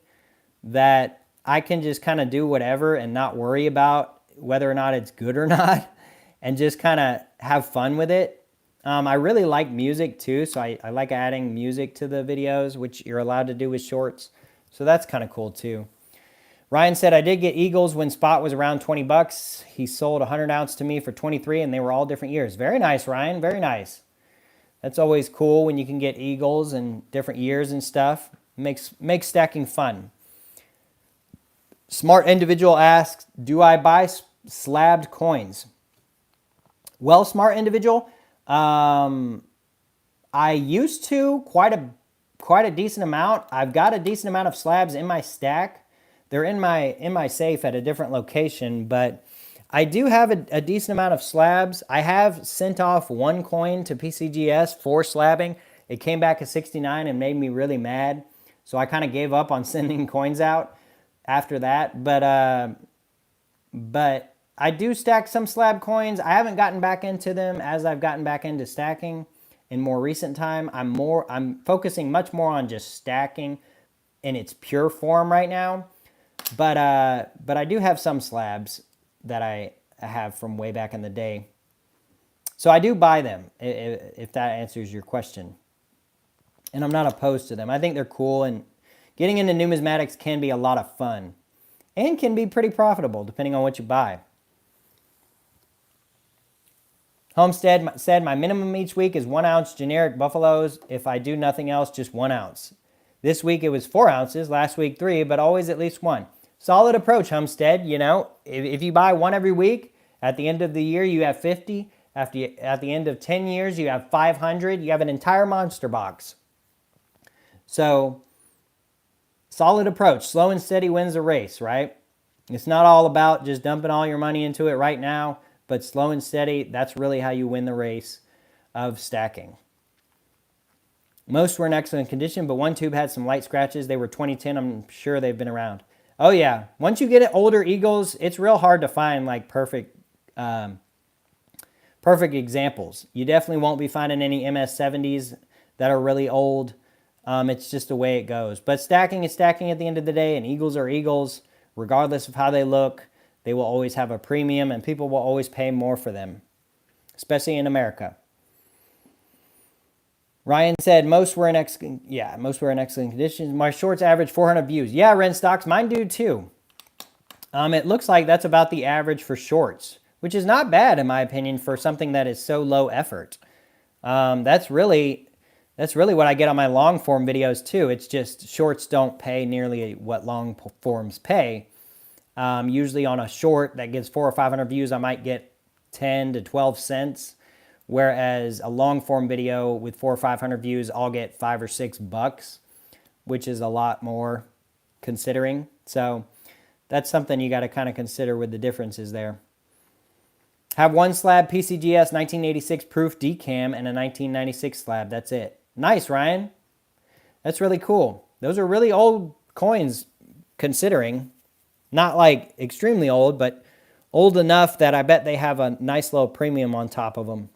that I can just kind of do whatever and not worry about whether or not it's good or not, and just kind of have fun with it. I really like music too, so I like adding music to the videos, which you're allowed to do with shorts. So that's kind of cool too. Ryan said, I did get Eagles when spot was around 20 bucks. He sold 100 ounce to me for 23 and they were all different years. Very nice, Ryan. Very nice. That's always cool when you can get Eagles and different years and stuff. Makes stacking fun. Smart Individual asks, do I buy slabbed coins? Well, Smart Individual, I used to quite a decent amount. I've got a decent amount of slabs in my stack. They're in my safe at a different location, but I do have a decent amount of slabs. I have sent off one coin to PCGS for slabbing. It came back at 69 and made me really mad. So I kind of gave up on sending coins out after that. But I do stack some slab coins. I haven't gotten back into them as I've gotten back into stacking in more recent time. I'm focusing much more on just stacking in its pure form right now. But I do have some slabs that I have from way back in the day. So I do buy them, if that answers your question. And I'm not opposed to them. I think they're cool, and getting into numismatics can be a lot of fun. And can be pretty profitable, depending on what you buy. Homestead said, my minimum each week is 1 ounce generic buffaloes. If I do nothing else, just 1 ounce. This week it was 4 ounces, last week 3, but always at least 1. Solid approach, Homestead. You know, if you buy 1 every week, at the end of the year you have 50. At the end of 10 years you have 500. You have an entire monster box. So, solid approach. Slow and steady wins the race, right? It's not all about just dumping all your money into it right now, but slow and steady, that's really how you win the race of stacking. Most were in excellent condition, but one tube had some light scratches. They were 2010. I'm sure they've been around. Oh, yeah. Once you get it older Eagles, it's real hard to find like perfect examples. You definitely won't be finding any MS70s that are really old. It's just the way it goes. But stacking is stacking at the end of the day, and Eagles are Eagles. Regardless of how they look, they will always have a premium, and people will always pay more for them, especially in America. Ryan said most were in excellent condition. My shorts average 400 views. Yeah, Ren Stocks, mine do too. It looks like that's about the average for shorts, which is not bad in my opinion for something that is so low effort. That's really what I get on my long form videos too. It's just shorts don't pay nearly what long forms pay. Usually on a short that gets 400 or 500 views, I might get 10 to 12 cents. Whereas a long form video with 400 or 500 views, I'll get $5 or $6, which is a lot more considering. So that's something you got to kind of consider with the differences there. Have one slab PCGS 1986 proof decam and a 1996 slab. That's it. Nice, Ryan. That's really cool. Those are really old coins considering. Not like extremely old, but old enough that I bet they have a nice little premium on top of them.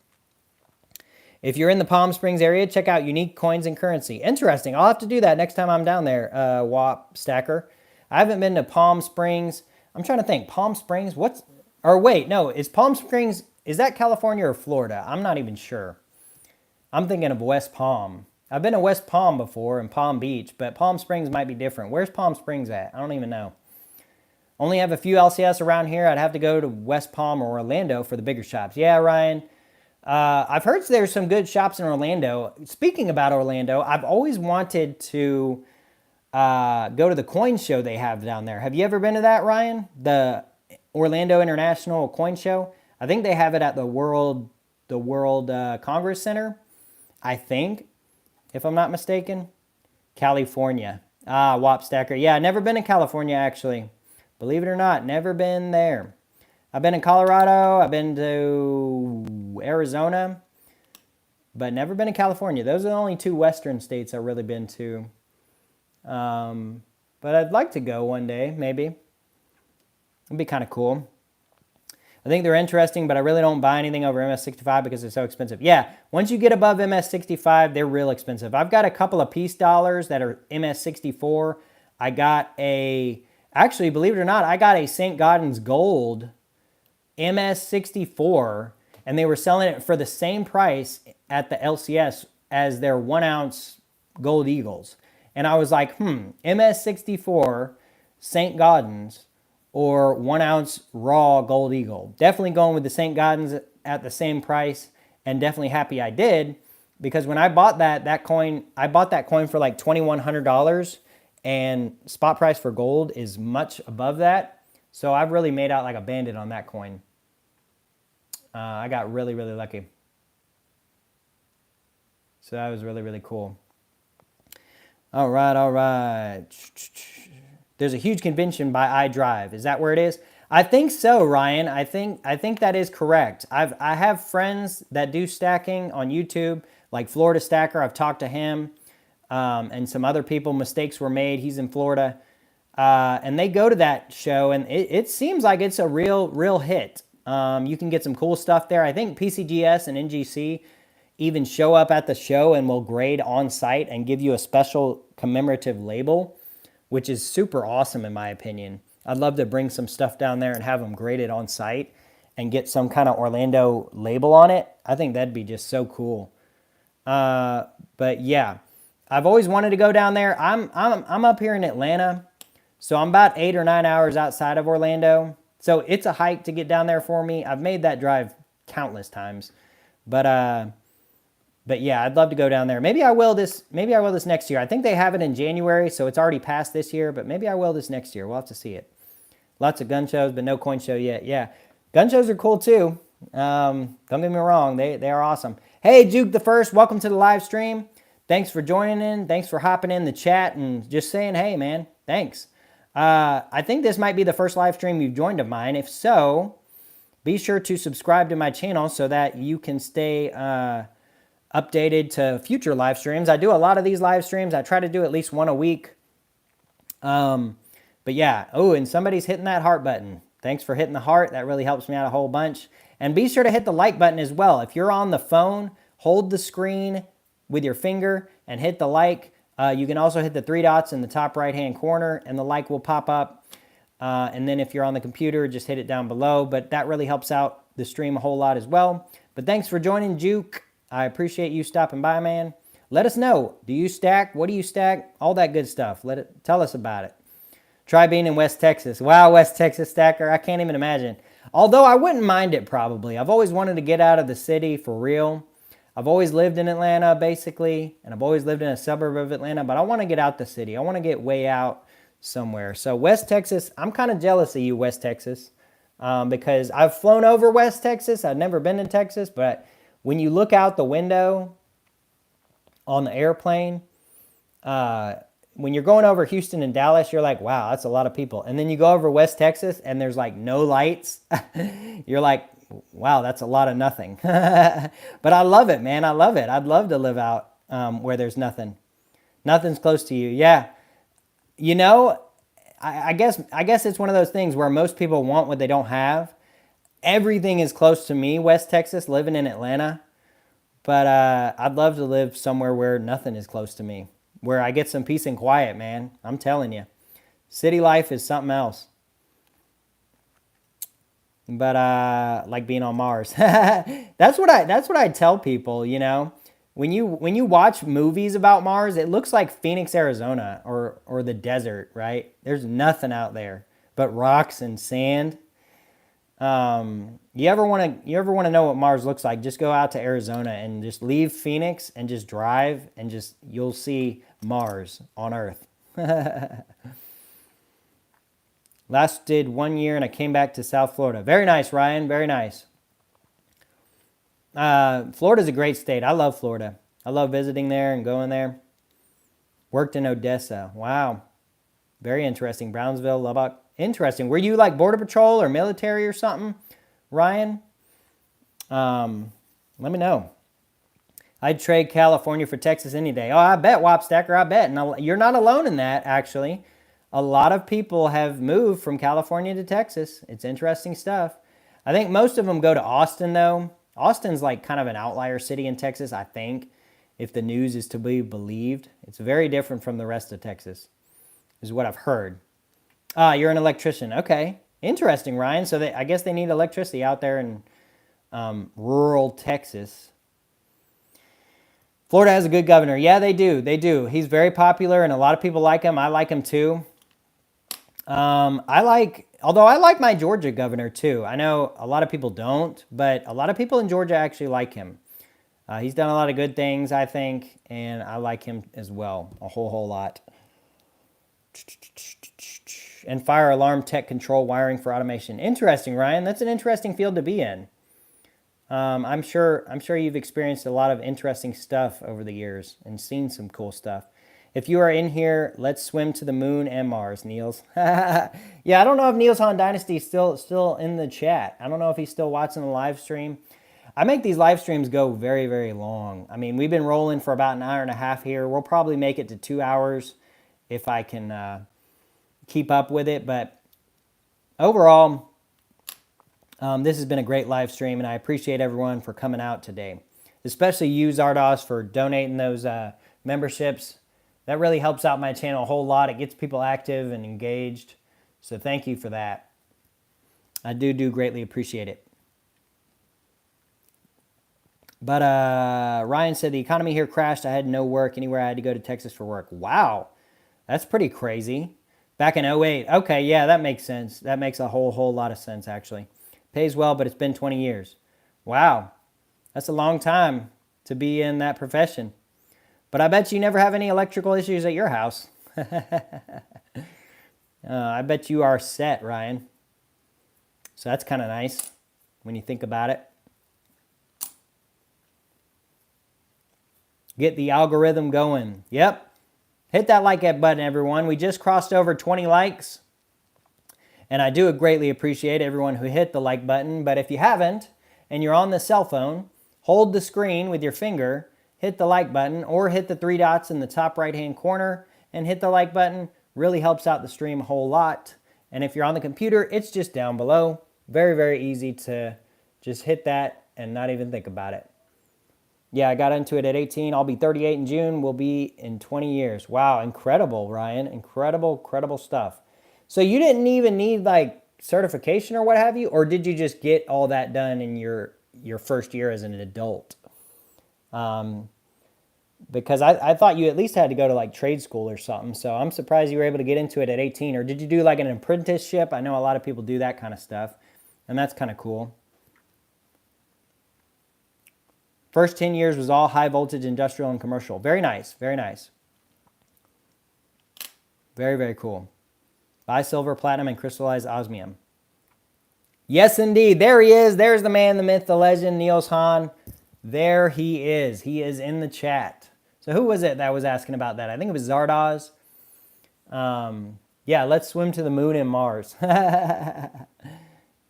If you're in the Palm Springs area, check out Unique Coins and Currency. Interesting. I'll have to do that next time I'm down there, Wop Stacker. I haven't been to Palm Springs. I'm trying to think. Palm Springs? Is Palm Springs, is that California or Florida? I'm not even sure. I'm thinking of West Palm. I've been to West Palm before and Palm Beach, but Palm Springs might be different. Where's Palm Springs at? I don't even know. Only have a few LCS around here. I'd have to go to West Palm or Orlando for the bigger shops. Yeah, Ryan. I've heard there's some good shops in Orlando. Speaking about Orlando, I've always wanted to go to the coin show they have down there. Have you ever been to that, Ryan? The Orlando International Coin Show? I think they have it at the World Congress Center, I think, if I'm not mistaken. California. Wop Stacker. Yeah, never been to California, actually. Believe it or not, never been there. I've been in Colorado, I've been to Arizona, but never been to California. Those are the only 2 western states I've really been to. But I'd like to go one day, maybe. It'd be kind of cool. I think they're interesting, but I really don't buy anything over MS65 because they're so expensive. Yeah, once you get above MS65, they're real expensive. I've got a couple of piece dollars that are MS64. Actually, believe it or not, I got a St. Gaudens Gold MS64, and they were selling it for the same price at the LCS as their 1 ounce Gold Eagles. And I was like, MS64 St. Gaudens or 1 ounce raw Gold Eagle. Definitely going with the St. Gaudens at the same price, and definitely happy I did, because when I bought that coin, I bought that coin for like $2,100, and spot price for gold is much above that. So I've really made out like a bandit on that coin. I got really, really lucky. So that was really, really cool. All right, all right. There's a huge convention by iDrive. Is that where it is? I think so, Ryan. I think that is correct. I have friends that do stacking on YouTube, like Florida Stacker. I've talked to him, and some other people. Mistakes were made. He's in Florida, and they go to that show, and it seems like it's a real hit. You can get some cool stuff there. I think PCGS and NGC even show up at the show and will grade on site and give you a special commemorative label, which is super awesome in my opinion. I'd love to bring some stuff down there and have them graded on site and get some kind of Orlando label on it. I think that'd be just so cool. But yeah, I've always wanted to go down there. I'm up here in Atlanta, so I'm about 8 or 9 hours outside of Orlando. So it's a hike to get down there for me. I've made that drive countless times, but yeah, I'd love to go down there. Maybe I will this next year. I think they have it in January, so it's already past this year, but maybe I will this next year. We'll have to see it. Lots of gun shows, but no coin show yet. Yeah, gun shows are cool too. Don't get me wrong, they are awesome. Hey, Juke the First, welcome to the live stream. Thanks for joining in. Thanks for hopping in the chat and just saying, hey, man, thanks. I think this might be the first live stream you've joined of mine. If so, be sure to subscribe to my channel so that you can stay updated to future live streams. I do a lot of these live streams. I try to do at least one a week. But yeah, oh, and somebody's hitting that heart button. Thanks for hitting the heart. That really helps me out a whole bunch. And be sure to hit the like button as well. If you're on the phone, hold the screen with your finger and hit the like. You can also hit the 3 dots in the top right-hand corner and the like will pop up. And then if you're on the computer, just hit it down below. But that really helps out the stream a whole lot as well. But thanks for joining, Juke. I appreciate you stopping by, man. Let us know. Do you stack? What do you stack? All that good stuff. Tell us about it. Try being in West Texas. Wow, West Texas stacker. I can't even imagine. Although I wouldn't mind it probably. I've always wanted to get out of the city for real. I've always lived in Atlanta basically, and I've always lived in a suburb of Atlanta, but I want to get out the city. I want to get way out somewhere. So West Texas, I'm kind of jealous of you, West Texas, because I've flown over West Texas. I've never been to Texas, but when you look out the window on the airplane, when you're going over Houston and Dallas, you're like, wow, that's a lot of people. And then you go over West Texas and there's like no lights. You're like, wow, that's a lot of nothing. But I love it, man. I love it. I'd love to live out where there's nothing. Nothing's close to you. Yeah. You know, I guess it's one of those things where most people want what they don't have. Everything is close to me, West Texas, living in Atlanta. But I'd love to live somewhere where nothing is close to me, where I get some peace and quiet, man. I'm telling you. City life is something else. But like being on Mars. That's what I tell people, you know. When you watch movies about Mars, it looks like Phoenix, Arizona or the desert, right? There's nothing out there but rocks and sand. You ever want to know what Mars looks like? Just go out to Arizona and just leave Phoenix and just drive and you'll see Mars on Earth. Lasted 1 year and I came back to South Florida. Very nice, Ryan. Very nice. Florida's a great state. I love Florida. I love visiting there and going there. Worked in Odessa. Wow. Very interesting. Brownsville, Lubbock. Interesting. Were you like Border Patrol or military or something, Ryan? Let me know. I'd trade California for Texas any day. Oh, I bet, Wop Stacker, I bet. And you're not alone in that, actually. A lot of people have moved from California to Texas. It's interesting stuff. I think most of them go to Austin, though. Austin's like kind of an outlier city in Texas, I think, if the news is to be believed. It's very different from the rest of Texas, is what I've heard. You're an electrician. Okay. Interesting, Ryan. So I guess they need electricity out there in rural Texas. Florida has a good governor. Yeah, they do. They do. He's very popular, and a lot of people like him. I like him, too. Although I like my Georgia governor too. I know a lot of people don't, but a lot of people in Georgia actually like him. He's done a lot of good things, I think, and I like him as well, a whole lot. And fire alarm tech control wiring for automation. Interesting, Ryan. That's an interesting field to be in. I'm sure you've experienced a lot of interesting stuff over the years and seen some cool stuff. If you are in here, let's swim to the moon and Mars, Niels. Yeah, I don't know if Niels Han Dynasty is still in the chat. I don't know if he's still watching the live stream. I make these live streams go very, very long. I mean, we've been rolling for about an hour and a half here. We'll probably make it to 2 hours if I can keep up with it. But overall, this has been a great live stream, and I appreciate everyone for coming out today, especially you, Zardas, for donating those memberships. That really helps out my channel a whole lot. It gets people active and engaged. So thank you for that. I do greatly appreciate it. But Ryan said the economy here crashed. I had no work anywhere. I had to go to Texas for work. Wow, that's pretty crazy. Back in 08. Okay, yeah, that makes sense. That makes a whole lot of sense, actually. Pays well, but it's been 20 years. Wow, that's a long time to be in that profession. But I bet you never have any electrical issues at your house. I bet you are set, Ryan. So that's kind of nice when you think about it. Get the algorithm going. Yep. Hit that like button, everyone. We just crossed over 20 likes. And I do greatly appreciate everyone who hit the like button. But if you haven't, and you're on the cell phone, hold the screen with your finger, hit the like button, or hit the 3 dots in the top right-hand corner and hit the like button. Really helps out the stream a whole lot. And if you're on the computer, it's just down below. Very, very easy to just hit that and not even think about it. Yeah, I got into it at 18. I'll be 38 in June. We'll be in 20 years. Wow, incredible, Ryan. Incredible stuff. So you didn't even need like certification or what have you? Or did you just get all that done in your first year as an adult? Because I thought you at least had to go to like trade school or something. So I'm surprised you were able to get into it at 18. Or did you do like an apprenticeship? I know a lot of people do that kind of stuff. And that's kind of cool. First 10 years was all high voltage industrial and commercial. Very nice. Very nice. Very, very cool. Buy silver, platinum, and crystallized osmium. Yes, indeed. There he is. There's the man, the myth, the legend, Niels Han. There he is. He is in the chat. So who was it that was asking about that? I think it was Zardas. Yeah, let's swim to the moon and Mars.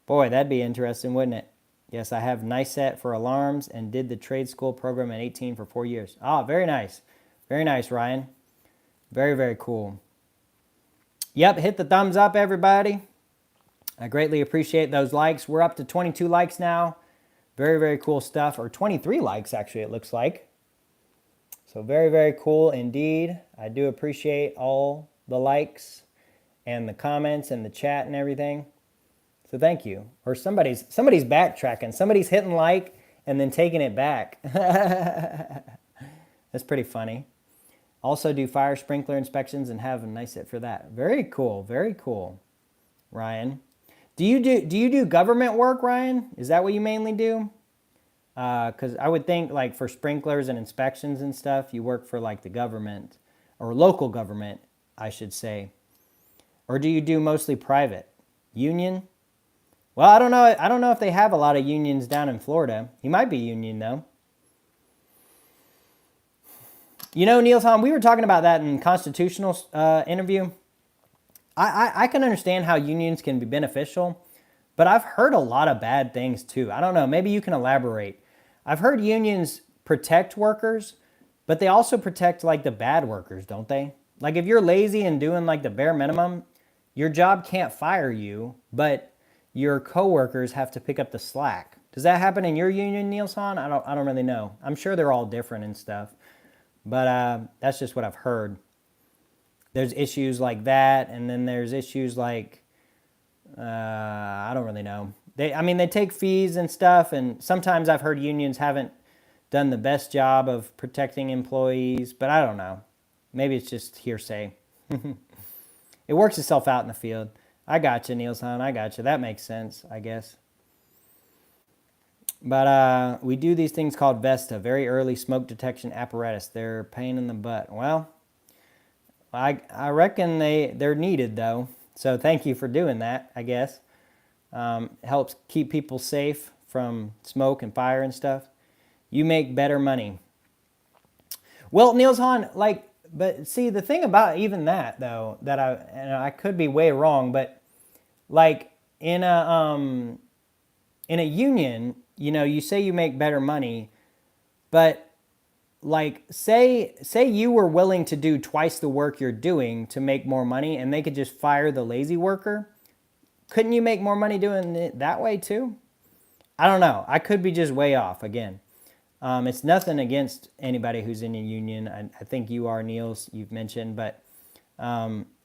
Boy, that'd be interesting, wouldn't it? Yes, I have NICET for alarms and did the trade school program at 18 for 4 years. Ah, very nice. Very nice, Ryan. Very, very cool. Yep, hit the thumbs up, everybody. I greatly appreciate those likes. We're up to 22 likes now. Very, very cool stuff. Or 23 likes, actually, it looks like. So very, very cool indeed. I do appreciate all the likes and the comments and the chat and everything. So thank you. Or somebody's backtracking. Somebody's hitting like and then taking it back. That's pretty funny. Also do fire sprinkler inspections and have a nice set for that. Very cool. Very cool, Ryan. Do you do government work, Ryan? Is that what you mainly do? Because I would think like for sprinklers and inspections and stuff, you work for like the government or local government, I should say. Or do you do mostly private? Union? Well, I don't know. I don't know if they have a lot of unions down in Florida. He might be union though. You know, Neil Tom, we were talking about that in constitutional interview. I can understand how unions can be beneficial, but I've heard a lot of bad things too. I don't know. Maybe you can elaborate. I've heard unions protect workers, but they also protect like the bad workers, don't they? Like if you're lazy and doing like the bare minimum, your job can't fire you, but your coworkers have to pick up the slack. Does that happen in your union, Nielsen? I don't really know. I'm sure they're all different and stuff, but that's just what I've heard. There's issues like that, and then there's issues like I don't really know. They take fees and stuff, and sometimes I've heard unions haven't done the best job of protecting employees, but I don't know. Maybe it's just hearsay. it works itself out in the field. I got you, Niels Hahn. I got you. That makes sense, I guess. But we do these things called Vesta, very early smoke detection apparatus. They're a pain in the butt. Well, I reckon they're needed, though. So thank you for doing that, I guess. Helps keep people safe from smoke and fire and stuff. You make better money. Well, Niels Hahn, like, but see, the thing about even that, though, that I could be way wrong, but like in a union, you know, you say you make better money, but like say you were willing to do twice the work you're doing to make more money, and they could just fire the lazy worker. Couldn't you make more money doing it that way too? I don't know. I could be just way off again. It's nothing against anybody who's in a union. I think you are, Niels, you've mentioned, but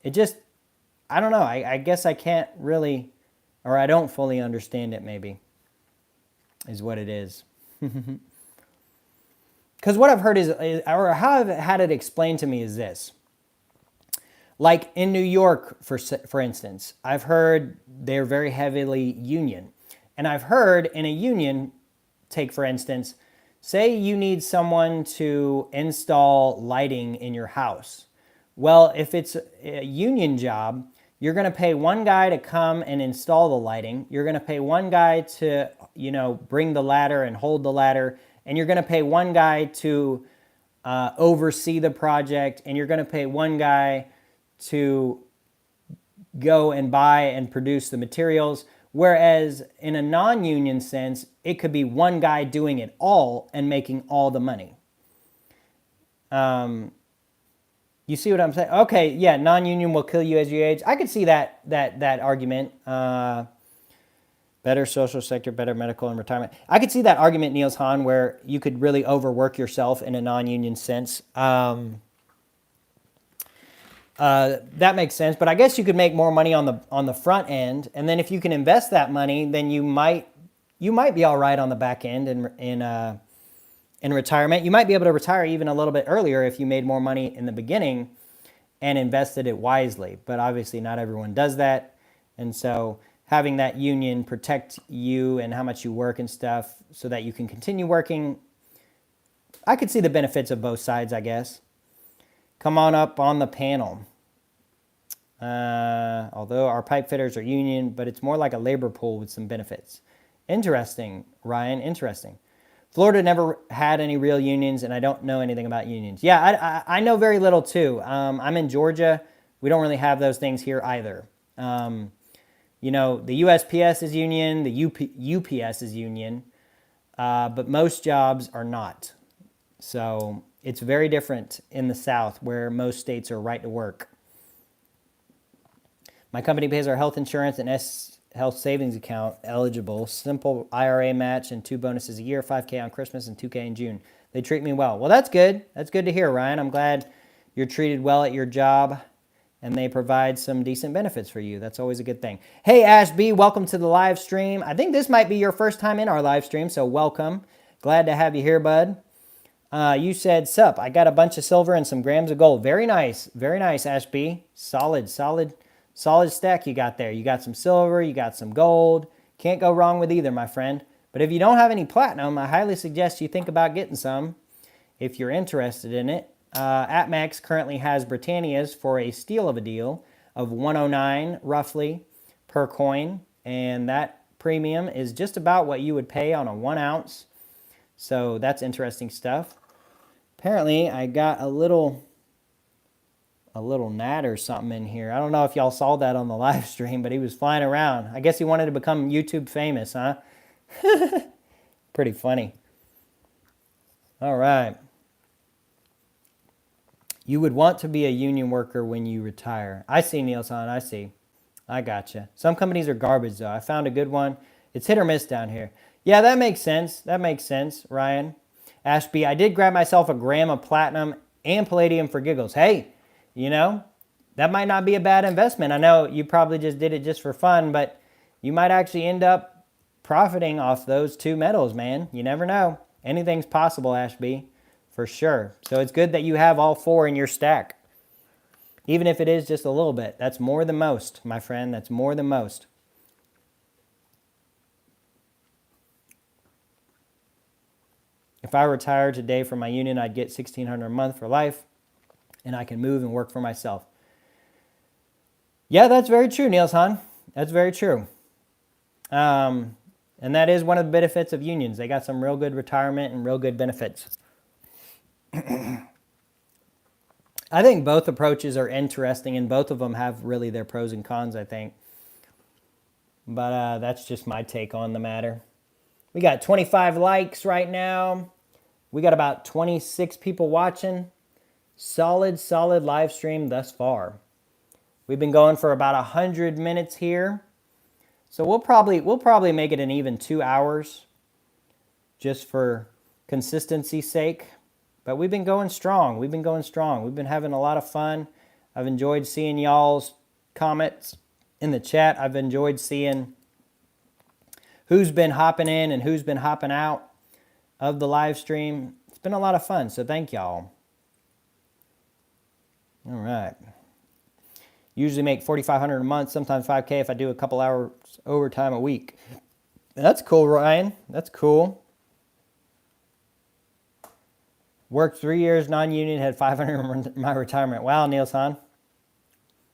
it just, I don't know. I guess I can't really, or I don't fully understand it maybe, is what it is. Because what I've heard is, or how I've had it explained to me is this. Like in New York, for instance, I've heard they're very heavily union. And I've heard in a union, take for instance, say you need someone to install lighting in your house. Well, if it's a union job, you're going to pay one guy to come and install the lighting. You're going to pay one guy to, you know, bring the ladder and hold the ladder. And you're going to pay one guy to oversee the project. And you're going to pay one guy to go and buy and produce the materials. Whereas in a non-union sense, it could be one guy doing it all and making all the money. You see what I'm saying? Okay, yeah, non-union will kill you as you age. I could see that argument. Better social sector, better medical and retirement. I could see that argument, Niels Hahn, where you could really overwork yourself in a non-union sense. That makes sense, but I guess you could make more money on the front end, and then if you can invest that money, then you might be all right on the back end in retirement. You might be able to retire even a little bit earlier if you made more money in the beginning and invested it wisely. But obviously, not everyone does that, and so having that union protect you and how much you work and stuff, so that you can continue working. I could see the benefits of both sides, I guess. Come on up on the panel. Although our pipe fitters are union, but it's more like a labor pool with some benefits. Interesting, Ryan, interesting. Florida never had any real unions, and I don't know anything about unions. Yeah, I know very little too. I'm in Georgia. We don't really have those things here either. You know, the USPS is union, the UPS is union, but most jobs are not. So it's very different in the South, where most states are right to work. My company pays our health insurance and health savings account eligible. Simple IRA match and 2 bonuses a year, $5K on Christmas and $2K in June. They treat me well. Well, that's good. That's good to hear, Ryan. I'm glad you're treated well at your job and they provide some decent benefits for you. That's always a good thing. Hey, Ash B, welcome to the live stream. I think this might be your first time in our live stream, so welcome. Glad to have you here, bud. You said, sup, I got a bunch of silver and some grams of gold. Very nice, Ash B. Solid stack you got there. You got some silver, you got some gold. Can't go wrong with either, my friend. But if you don't have any platinum, I highly suggest you think about getting some if you're interested in it. ATMEX currently has Britannias for a steal of a deal of 109 roughly per coin. And that premium is just about what you would pay on a 1 ounce. So that's interesting stuff. Apparently, I got a little gnat or something in here. I don't know if y'all saw that on the live stream, but he was flying around. I guess he wanted to become YouTube famous, huh? Pretty funny. All right. You would want to be a union worker when you retire. I see, Niels Hahn, I see. I gotcha. Some companies are garbage, though. I found a good one. It's hit or miss down here. Yeah, that makes sense. That makes sense, Ryan. Ashby, I did grab myself a gram of platinum and palladium for giggles. Hey, you know, that might not be a bad investment. I know you probably just did it just for fun, but you might actually end up profiting off those 2 metals, man. You never know. Anything's possible, Ashby, for sure. So it's good that you have all 4 in your stack. Even if it is just a little bit, that's more than most, my friend. That's more than most. If I retired today from my union, I'd get $1,600 a month for life, and I can move and work for myself. Yeah, that's very true, Niels Hahn. That's very true. And that is one of the benefits of unions. They got some real good retirement and real good benefits. I think both approaches are interesting, and both of them have really their pros and cons, I think. But that's just my take on the matter. We got 25 likes right now. We got about 26 people watching. Solid live stream thus far. We've been going for about 100 minutes here. So we'll probably make it an even 2 hours just for consistency's sake. But we've been going strong. We've been having a lot of fun. I've enjoyed seeing y'all's comments in the chat. I've enjoyed seeing who's been hopping in and who's been hopping out of the live stream. It's been a lot of fun, so thank y'all. All right. Usually make $4,500 a month, sometimes $5K if I do a couple hours overtime a week. That's cool, Ryan. That's cool. Worked 3 years non-union, had $500 in my retirement. Wow, Niels Hahn.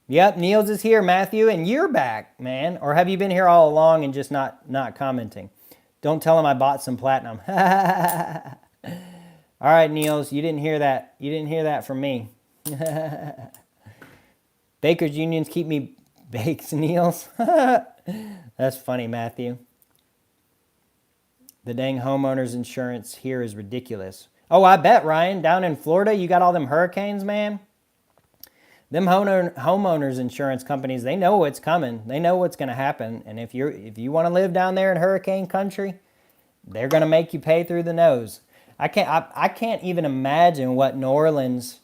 Yep, Niels is here, Matthew, and you're back, man. Or have you been here all along and just not commenting? Don't tell him I bought some platinum. All right, Niels, you didn't hear that. You didn't hear that from me. Bakers unions keep me baked, Niels. That's funny, Matthew. The dang homeowners insurance here is ridiculous. Oh, I bet, Ryan, down in Florida, you got all them hurricanes, man. Them homeowners insurance companies, they know what's coming. They know what's going to happen. And if you want to live down there in hurricane country, they're going to make you pay through the nose. I can't even imagine what New Orleans,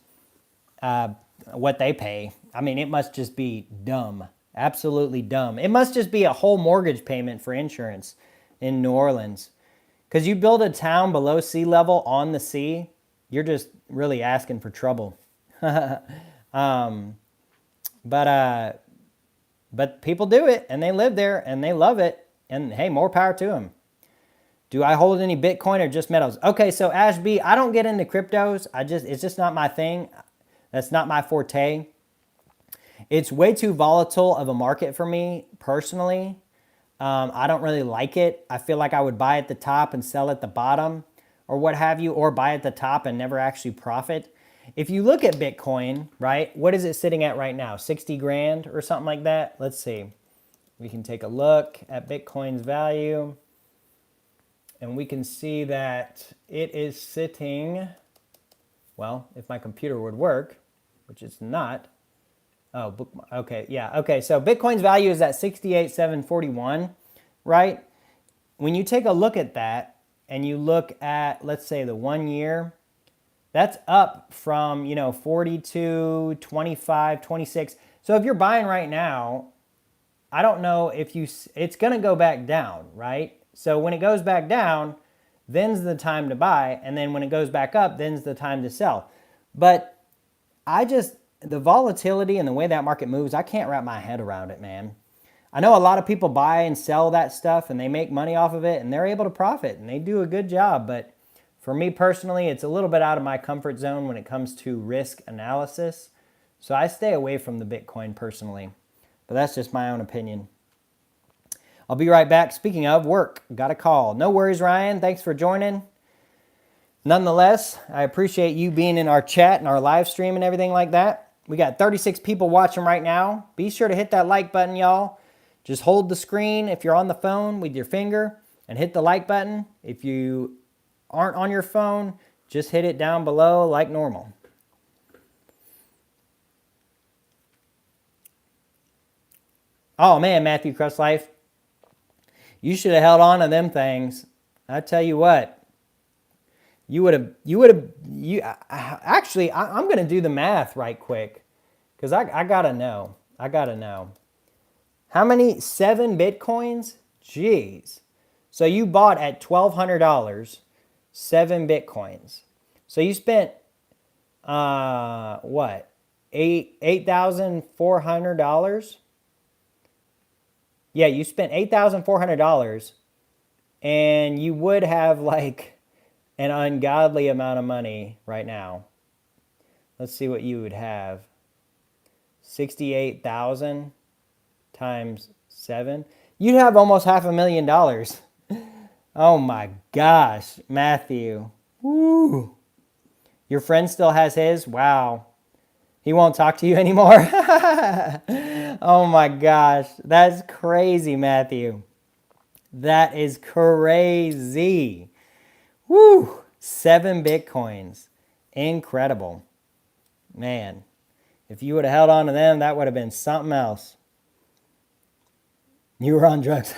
what they pay. I mean, it must just be dumb. Absolutely dumb. It must just be a whole mortgage payment for insurance in New Orleans. Because you build a town below sea level on the sea, you're just really asking for trouble. But people do it, and they live there, and they love it. And hey, more power to them. Do I hold any Bitcoin or just metals? Okay, so Ash B, I don't get into cryptos. It's just not my thing. That's not my forte. It's way too volatile of a market for me personally. I don't really like it. I feel like I would buy at the top and sell at the bottom or what have you, or buy at the top and never actually profit. If you look at Bitcoin, right, what is it sitting at right now? 60 grand or something like that? Let's see. We can take a look at Bitcoin's value and we can see that it is sitting, well, if my computer would work, which it's not. Oh, okay, yeah, okay. So Bitcoin's value is at 68,741, right? When you take a look at that and you look at, let's say, the 1 year, that's up from, 42, 25, 26. So if you're buying right now, I don't know if it's going to go back down, right? So when it goes back down, then's the time to buy. And then when it goes back up, then's the time to sell. But the volatility and the way that market moves, I can't wrap my head around it, man. I know a lot of people buy and sell that stuff and they make money off of it and they're able to profit and they do a good job. But for me personally, it's a little bit out of my comfort zone when it comes to risk analysis. So I stay away from the Bitcoin personally. But that's just my own opinion. I'll be right back. Speaking of work, got a call. No worries, Ryan. Thanks for joining. Nonetheless, I appreciate you being in our chat and our live stream and everything like that. We got 36 people watching right now. Be sure to hit that like button, y'all. Just hold the screen if you're on the phone with your finger and hit the like button. If you aren't on your phone, just hit it down below like normal. Oh man, Matthew Crust Life. You should have held on to them things. I tell you what. Actually, I'm going to do the math right quick because I got to know. How many? 7 Bitcoins? Jeez. So you bought at $1,200, 7 Bitcoins. So you spent, what? $8,400. Yeah, you spent $8,400 and you would have like an ungodly amount of money right now. Let's see what you would have. 68,000 times 7. You'd have almost $500,000. Oh my gosh, Matthew. Woo. Your friend still has his? Wow. He won't talk to you anymore? Oh my gosh. That's crazy, Matthew. That is crazy. Woo. 7 Bitcoins. Incredible. Man. If you would have held on to them, that would have been something else. You were on drugs.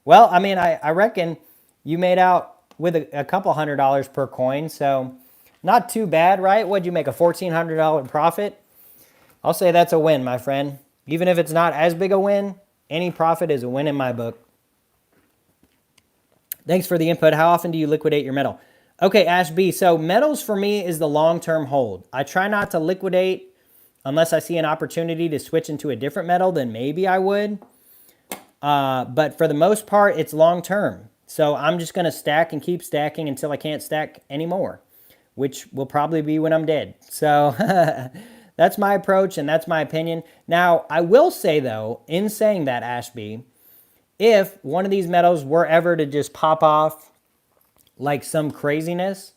Well, I mean, I reckon you made out with a couple $100 per coin, so not too bad, right? What'd you make, a $1,400 profit? I'll say that's a win, my friend. Even if it's not as big a win, any profit is a win in my book. Thanks for the input. How often do you liquidate your metal? Okay, Ash B. So metals for me is the long-term hold. I try not to liquidate unless I see an opportunity to switch into a different metal, then maybe I would. But for the most part, it's long-term. So I'm just going to stack and keep stacking until I can't stack anymore, which will probably be when I'm dead. So that's my approach and that's my opinion. Now, I will say, though, in saying that, Ashby, if one of these metals were ever to just pop off like some craziness,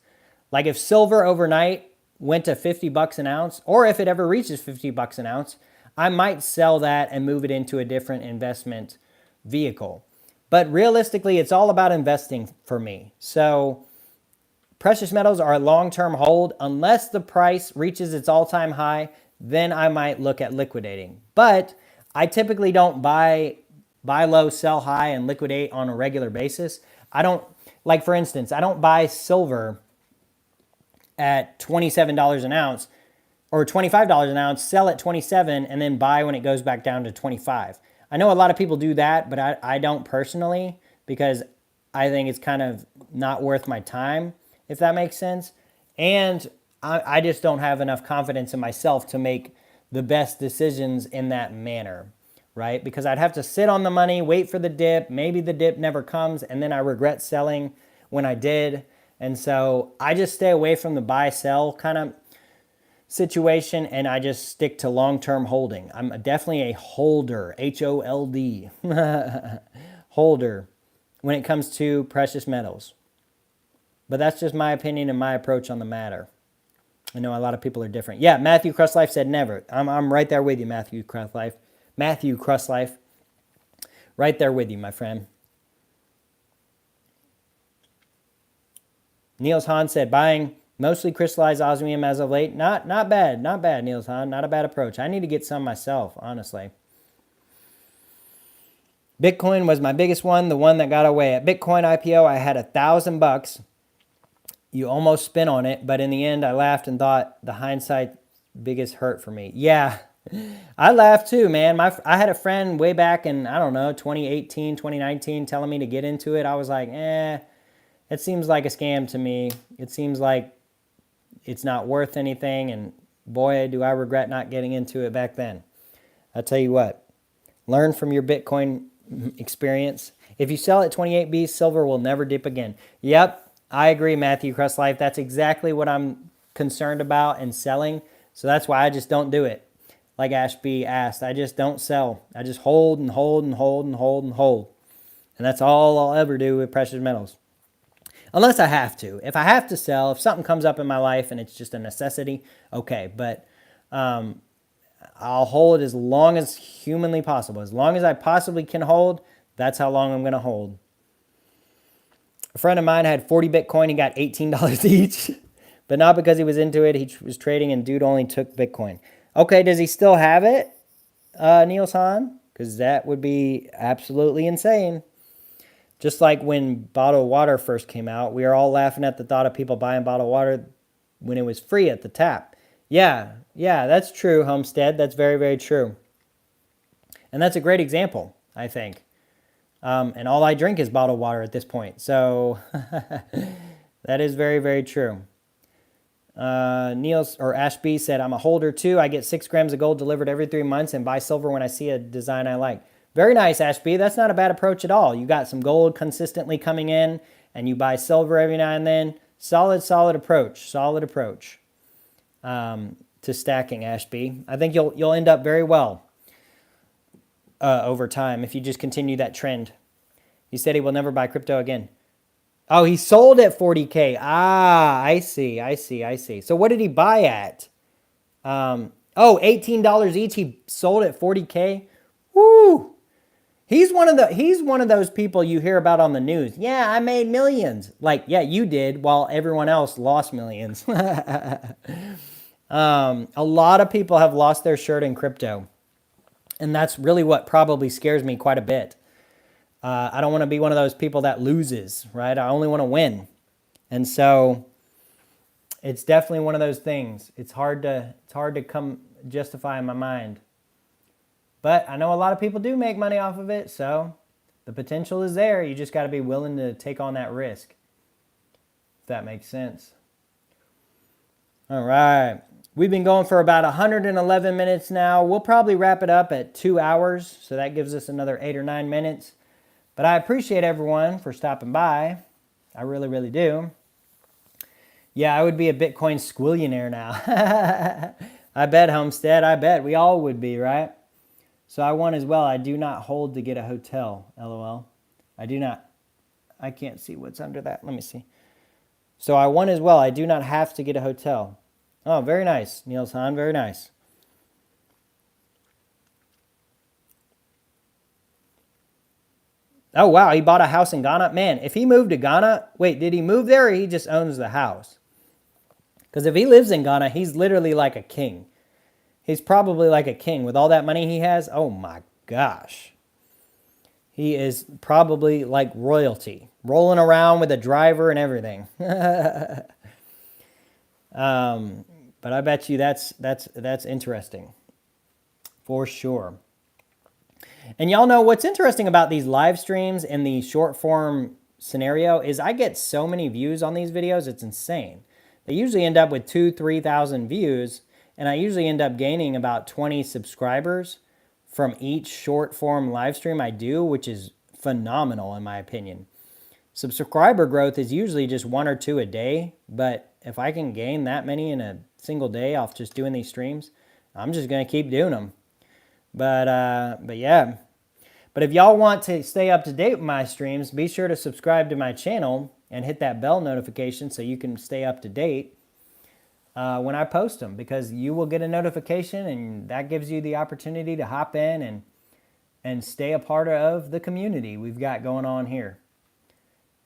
like if silver overnight went to $50 an ounce, or if it ever reaches $50 an ounce, I might sell that and move it into a different investment vehicle. But realistically, it's all about investing for me. So precious metals are a long-term hold. Unless the price reaches its all-time high, then I might look at liquidating. But I typically don't buy low, sell high, and liquidate on a regular basis. I don't, like for instance, I don't buy silver at $27 an ounce or $25 an ounce, sell at 27 and then buy when it goes back down to 25. I know a lot of people do that, but I don't personally, because I think it's kind of not worth my time, if that makes sense. And I just don't have enough confidence in myself to make the best decisions in that manner, right? Because I'd have to sit on the money, wait for the dip, maybe the dip never comes, and then I regret selling when I did. And so I just stay away from the buy-sell kind of situation, and I just stick to long-term holding. I'm definitely a holder, H-O-L-D, holder when it comes to precious metals. But that's just my opinion and my approach on the matter. I know a lot of people are different. Yeah, Matthew Crustlife said never. I'm right there with you, Matthew Crustlife. Matthew Crustlife. Right there with you, my friend. Niels Hahn said, buying mostly crystallized osmium as of late. Not bad, Niels Hahn. Not a bad approach. I need to get some myself, honestly. Bitcoin was my biggest one, the one that got away. At Bitcoin IPO, I had $1,000. You almost spin on it, but in the end, I laughed and thought the hindsight biggest hurt for me. Yeah, I laughed too, man. I had a friend way back in, I don't know, 2018, 2019, telling me to get into it. I was like, it seems like a scam to me. It seems like it's not worth anything, and boy, do I regret not getting into it back then. I'll tell you what, learn from your Bitcoin experience. If you sell at 28B, silver will never dip again. Yep, I agree, Matthew Crustlife. That's exactly what I'm concerned about and selling. So that's why I just don't do it. Like Ashby asked, I just don't sell. I just hold and hold and hold and hold and hold. And that's all I'll ever do with precious metals. Unless I have to. If I have to sell, if something comes up in my life and it's just a necessity, okay. But I'll hold as long as humanly possible. As long as I possibly can hold, that's how long I'm going to hold. A friend of mine had 40 Bitcoin. He got $18 each. But not because he was into it. He was trading and dude only took Bitcoin. Okay, does he still have it, Niels Hahn? Because that would be absolutely insane. Just like when bottled water first came out, we were all laughing at the thought of people buying bottled water when it was free at the tap. Yeah, that's true, Homestead. That's very, very true. And that's a great example, I think. And all I drink is bottled water at this point. So that is very, very true. Niels or Ashby said, I'm a holder too. I get 6 grams of gold delivered every 3 months and buy silver when I see a design I like. Very nice, Ashby. That's not a bad approach at all. You got some gold consistently coming in and you buy silver every now and then. Solid approach. Solid approach to stacking, Ashby. I think you'll end up very well over time if you just continue that trend. He said he will never buy crypto again. Oh, he sold at 40K. Ah, I see. So what did he buy at? $18 each. He sold at 40K. Woo! He's one of those people you hear about on the news. Yeah, I made millions. Like, yeah, you did, while everyone else lost millions. A lot of people have lost their shirt in crypto. And that's really what probably scares me quite a bit. I don't want to be one of those people that loses, right? I only want to win. And so it's definitely one of those things. It's hard to come justify in my mind. But I know a lot of people do make money off of it, so the potential is there. You just got to be willing to take on that risk, if that makes sense. All right. We've been going for about 111 minutes now. We'll probably wrap it up at 2 hours, so that gives us another 8 or 9 minutes. But I appreciate everyone for stopping by. I really, really do. Yeah, I would be a Bitcoin squillionaire now. I bet, Homestead. I bet. We all would be, right? So I won as well. I do not hold to get a hotel. LOL. I do not. I can't see what's under that. Let me see. So I won as well. I do not have to get a hotel. Oh, very nice, Niels Hahn. Very nice. Oh, wow. He bought a house in Ghana. Man, if he moved to Ghana, wait, did he move there or he just owns the house? Because if he lives in Ghana, he's literally like a king. He's probably like a king with all that money he has. Oh, my gosh. He is probably like royalty, rolling around with a driver and everything. But I bet you that's interesting for sure. And y'all know what's interesting about these live streams and the short form scenario is I get so many views on these videos, it's insane. They usually end up with 2,000-3,000 views, and I usually end up gaining about 20 subscribers from each short form live stream I do, which is phenomenal in my opinion. Subscriber growth is usually just 1 or 2 a day, but if I can gain that many in a single day off just doing these streams, I'm just going to keep doing them. But yeah. But if y'all want to stay up to date with my streams, be sure to subscribe to my channel and hit that bell notification so you can stay up to date when I post them, because you will get a notification and that gives you the opportunity to hop in and stay a part of the community we've got going on here.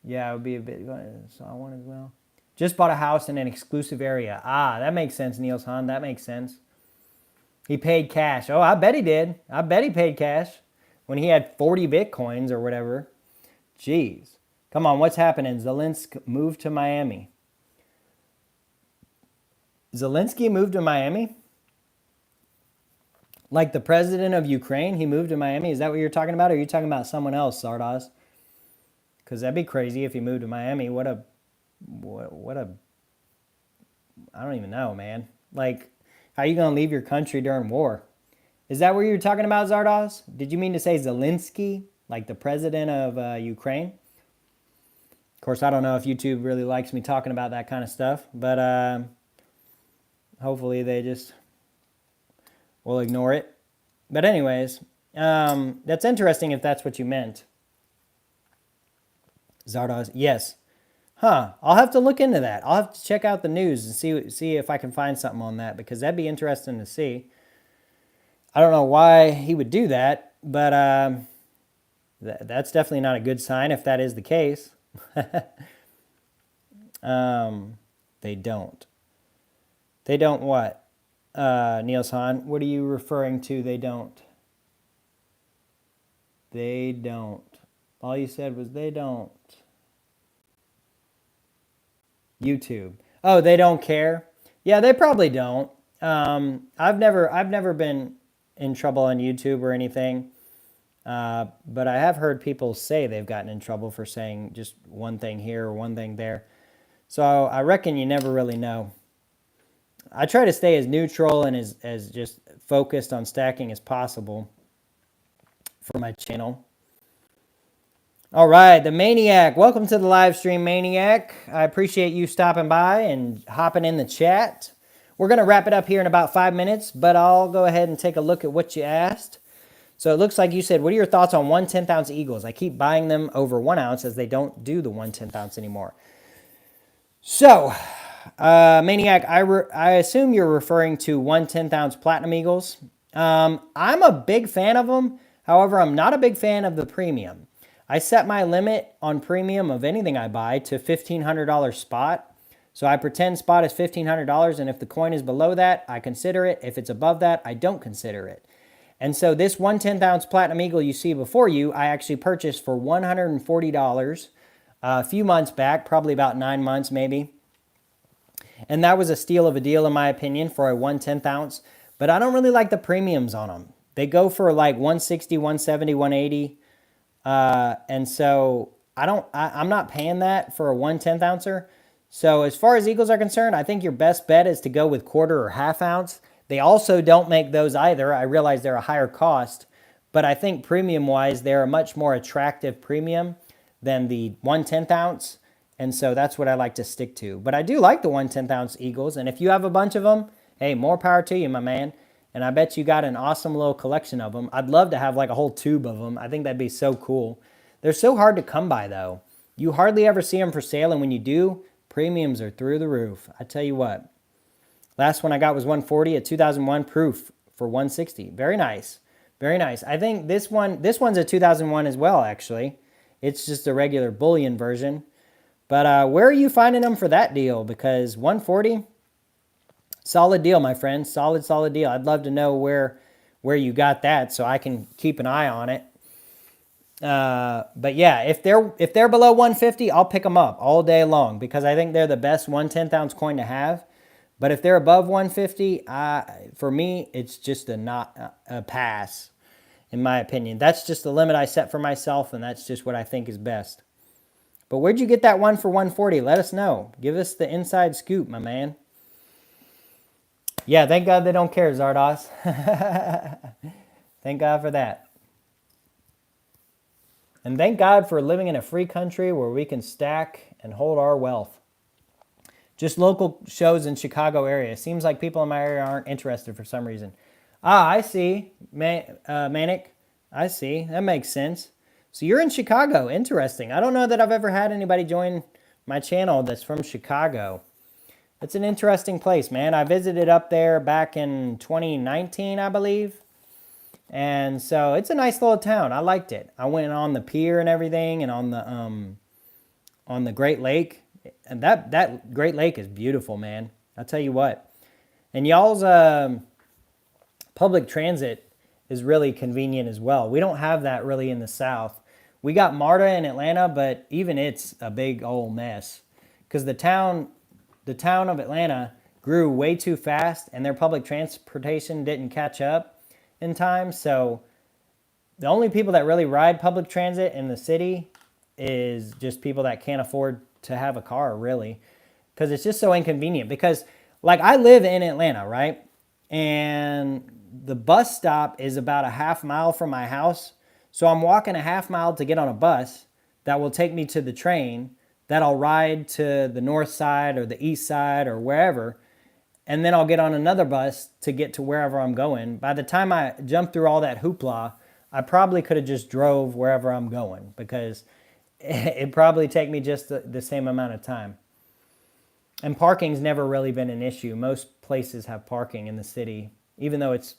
Yeah, it would be a bit, so I want as well. Just bought a house in an exclusive area. Ah, that makes sense, Niels Hahn. That makes sense. He paid cash. Oh, I bet he did. I bet he paid cash when he had 40 Bitcoins or whatever. Jeez. Come on, what's happening? Zelensky moved to Miami. Zelensky moved to Miami? Like the president of Ukraine, he moved to Miami? Is that what you're talking about? Or are you talking about someone else, Zardas? Because that'd be crazy if he moved to Miami. What a, I don't even know, man. Like, how are you going to leave your country during war? Is that what you were talking about, Zardos? Did you mean to say Zelensky, like the president of Ukraine? Of course, I don't know if YouTube really likes me talking about that kind of stuff, but hopefully they just will ignore it. But anyways, that's interesting if that's what you meant. Zardos, yes. Huh, I'll have to look into that. I'll have to check out the news and see if I can find something on that, because that'd be interesting to see. I don't know why he would do that, but that's definitely not a good sign if that is the case. They don't. They don't what? Niels Hahn, what are you referring to? They don't. They don't. All you said was they don't. YouTube. Oh, they don't care? Yeah, they probably don't. I've never been in trouble on YouTube or anything. But I have heard people say they've gotten in trouble for saying just one thing here or one thing there. So I reckon you never really know. I try to stay as neutral and as just focused on stacking as possible for my channel. All right, the Maniac. Welcome to the live stream, Maniac. I appreciate you stopping by and hopping in the chat. We're going to wrap it up here in about 5 minutes, but I'll go ahead and take a look at what you asked. So it looks like you said, what are your thoughts on 1/10 ounce Eagles? I keep buying them over 1 ounce as they don't do the 1/10 ounce anymore. So, Maniac, I assume you're referring to 1/10 ounce Platinum Eagles. I'm a big fan of them. However, I'm not a big fan of the premium. I set my limit on premium of anything I buy to $1,500 spot. So I pretend spot is $1,500, and if the coin is below that, I consider it. If it's above that, I don't consider it. And so this 1/10 ounce Platinum Eagle you see before you, I actually purchased for $140 a few months back, probably about 9 months maybe. And that was a steal of a deal in my opinion for a 1/10 ounce. But I don't really like the premiums on them. They go for like 160, 170, 180. And so I'm not paying that for a 1/10 ouncer. So as far as Eagles are concerned, I think your best bet is to go with quarter or half ounce. They also don't make those either. I realize they're a higher cost, but I think premium wise, they're a much more attractive premium than the 1/10 ounce. And so that's what I like to stick to. But I do like the 1/10 ounce Eagles. And if you have a bunch of them, hey, more power to you, my man. And I bet you got an awesome little collection of them. I'd love to have like a whole tube of them. I think that'd be so cool. They're so hard to come by though. You hardly ever see them for sale. And when you do, premiums are through the roof. I tell you what. Last one I got was 140, a 2001 proof for 160. Very nice. Very nice. I think this one's a 2001 as well, actually. It's just a regular bullion version. But where are you finding them for that deal? Because 140, solid deal, my friend. Solid, solid deal. I'd love to know where you got that so I can keep an eye on it. But yeah, if they're below 150, I'll pick them up all day long because I think they're the best 1/10 ounce coin to have. But if they're above 150, for me, it's just a pass, in my opinion. That's just the limit I set for myself, and that's just what I think is best. But where'd you get that one for 140? Let us know. Give us the inside scoop, my man. Yeah, thank God they don't care, Zardas. Thank God for that. And thank God for living in a free country where we can stack and hold our wealth. Just local shows in Chicago area. Seems like people in my area aren't interested for some reason. I see. Manic. I see. That makes sense. So you're in Chicago. Interesting. I don't know that I've ever had anybody join my channel that's from Chicago. It's an interesting place, man. I visited up there back in 2019, I believe. And so it's a nice little town. I liked it. I went on the pier and everything and on the Great Lake. And that Great Lake is beautiful, man. I'll tell you what. And y'all's public transit is really convenient as well. We don't have that really in the South. We got MARTA in Atlanta, but even it's a big old mess. Because the town of Atlanta grew way too fast and their public transportation didn't catch up in time. So the only people that really ride public transit in the city is just people that can't afford to have a car, really, because it's just so inconvenient. Because like I live in Atlanta, right? And the bus stop is about a half mile from my house. So I'm walking a half mile to get on a bus that will take me to the train that I'll ride to the north side or the east side or wherever. And then I'll get on another bus to get to wherever I'm going. By the time I jump through all that hoopla, I probably could have just drove wherever I'm going because it'd probably take me just the same amount of time. And parking's never really been an issue. Most places have parking in the city. Even though it's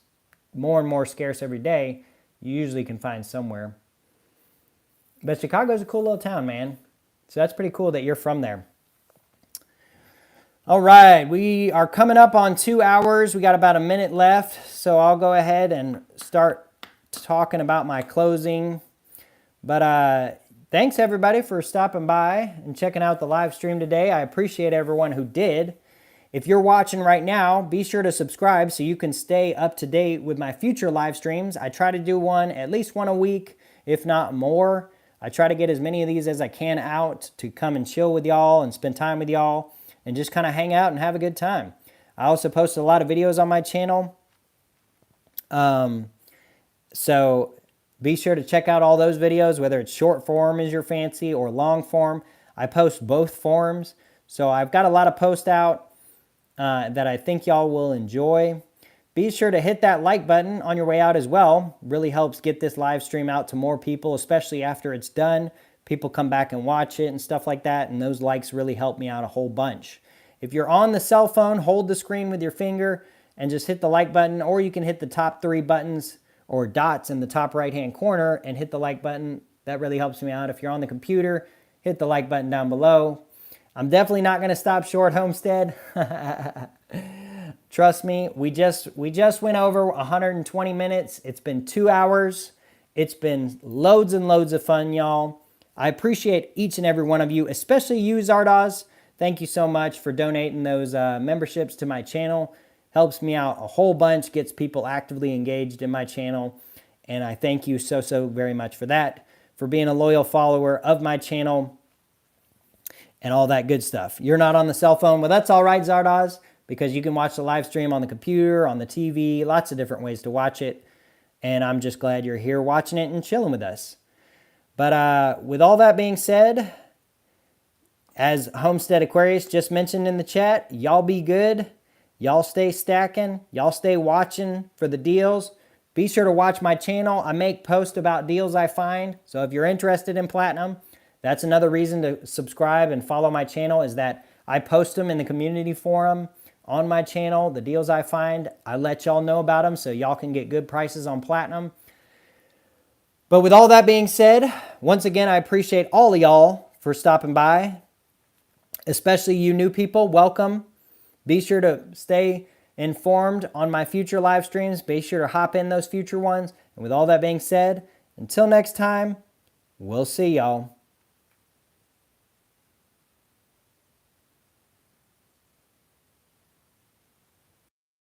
more and more scarce every day, you usually can find somewhere. But Chicago's a cool little town, man. So that's pretty cool that you're from there. All right, we are coming up on 2 hours. We got about a minute left. So I'll go ahead and start talking about my closing. But thanks everybody for stopping by and checking out the live stream today. I appreciate everyone who did. If you're watching right now, be sure to subscribe so you can stay up to date with my future live streams. I try to do at least one a week, if not more. I try to get as many of these as I can out to come and chill with y'all and spend time with y'all and just kind of hang out and have a good time. I also post a lot of videos on my channel. So be sure to check out all those videos, whether it's short form is your fancy or long form. I post both forms. So I've got a lot of posts out that I think y'all will enjoy. Be sure to hit that like button on your way out as well. Really helps get this live stream out to more people, especially after it's done. People come back and watch it and stuff like that, and those likes really help me out a whole bunch. If you're on the cell phone, hold the screen with your finger and just hit the like button, or you can hit the top 3 buttons or dots in the top right-hand corner and hit the like button. That really helps me out. If you're on the computer, hit the like button down below. I'm definitely not going to stop short, Homestead. Trust me, we just went over 120 minutes. It's been 2 hours. It's been loads and loads of fun, y'all. I appreciate each and every one of you, especially you, Zardas. Thank you so much for donating those memberships to my channel. Helps me out a whole bunch, gets people actively engaged in my channel. And I thank you so, so very much for that, for being a loyal follower of my channel and all that good stuff. You're not on the cell phone, well, that's all right, Zardas, because you can watch the live stream on the computer, on the TV, lots of different ways to watch it. And I'm just glad you're here watching it and chilling with us. But with all that being said, as Homestead Aquarius just mentioned in the chat, y'all be good. Y'all stay stacking. Y'all stay watching for the deals. Be sure to watch my channel. I make posts about deals I find. So if you're interested in platinum, that's another reason to subscribe and follow my channel, is that I post them in the community forum on my channel. The deals I find, I let y'all know about them so y'all can get good prices on platinum. But with all that being said, once again, I appreciate all of y'all for stopping by, especially you new people. Welcome. Be sure to stay informed on my future live streams. Be sure to hop in those future ones. And with all that being said, until next time, we'll see y'all.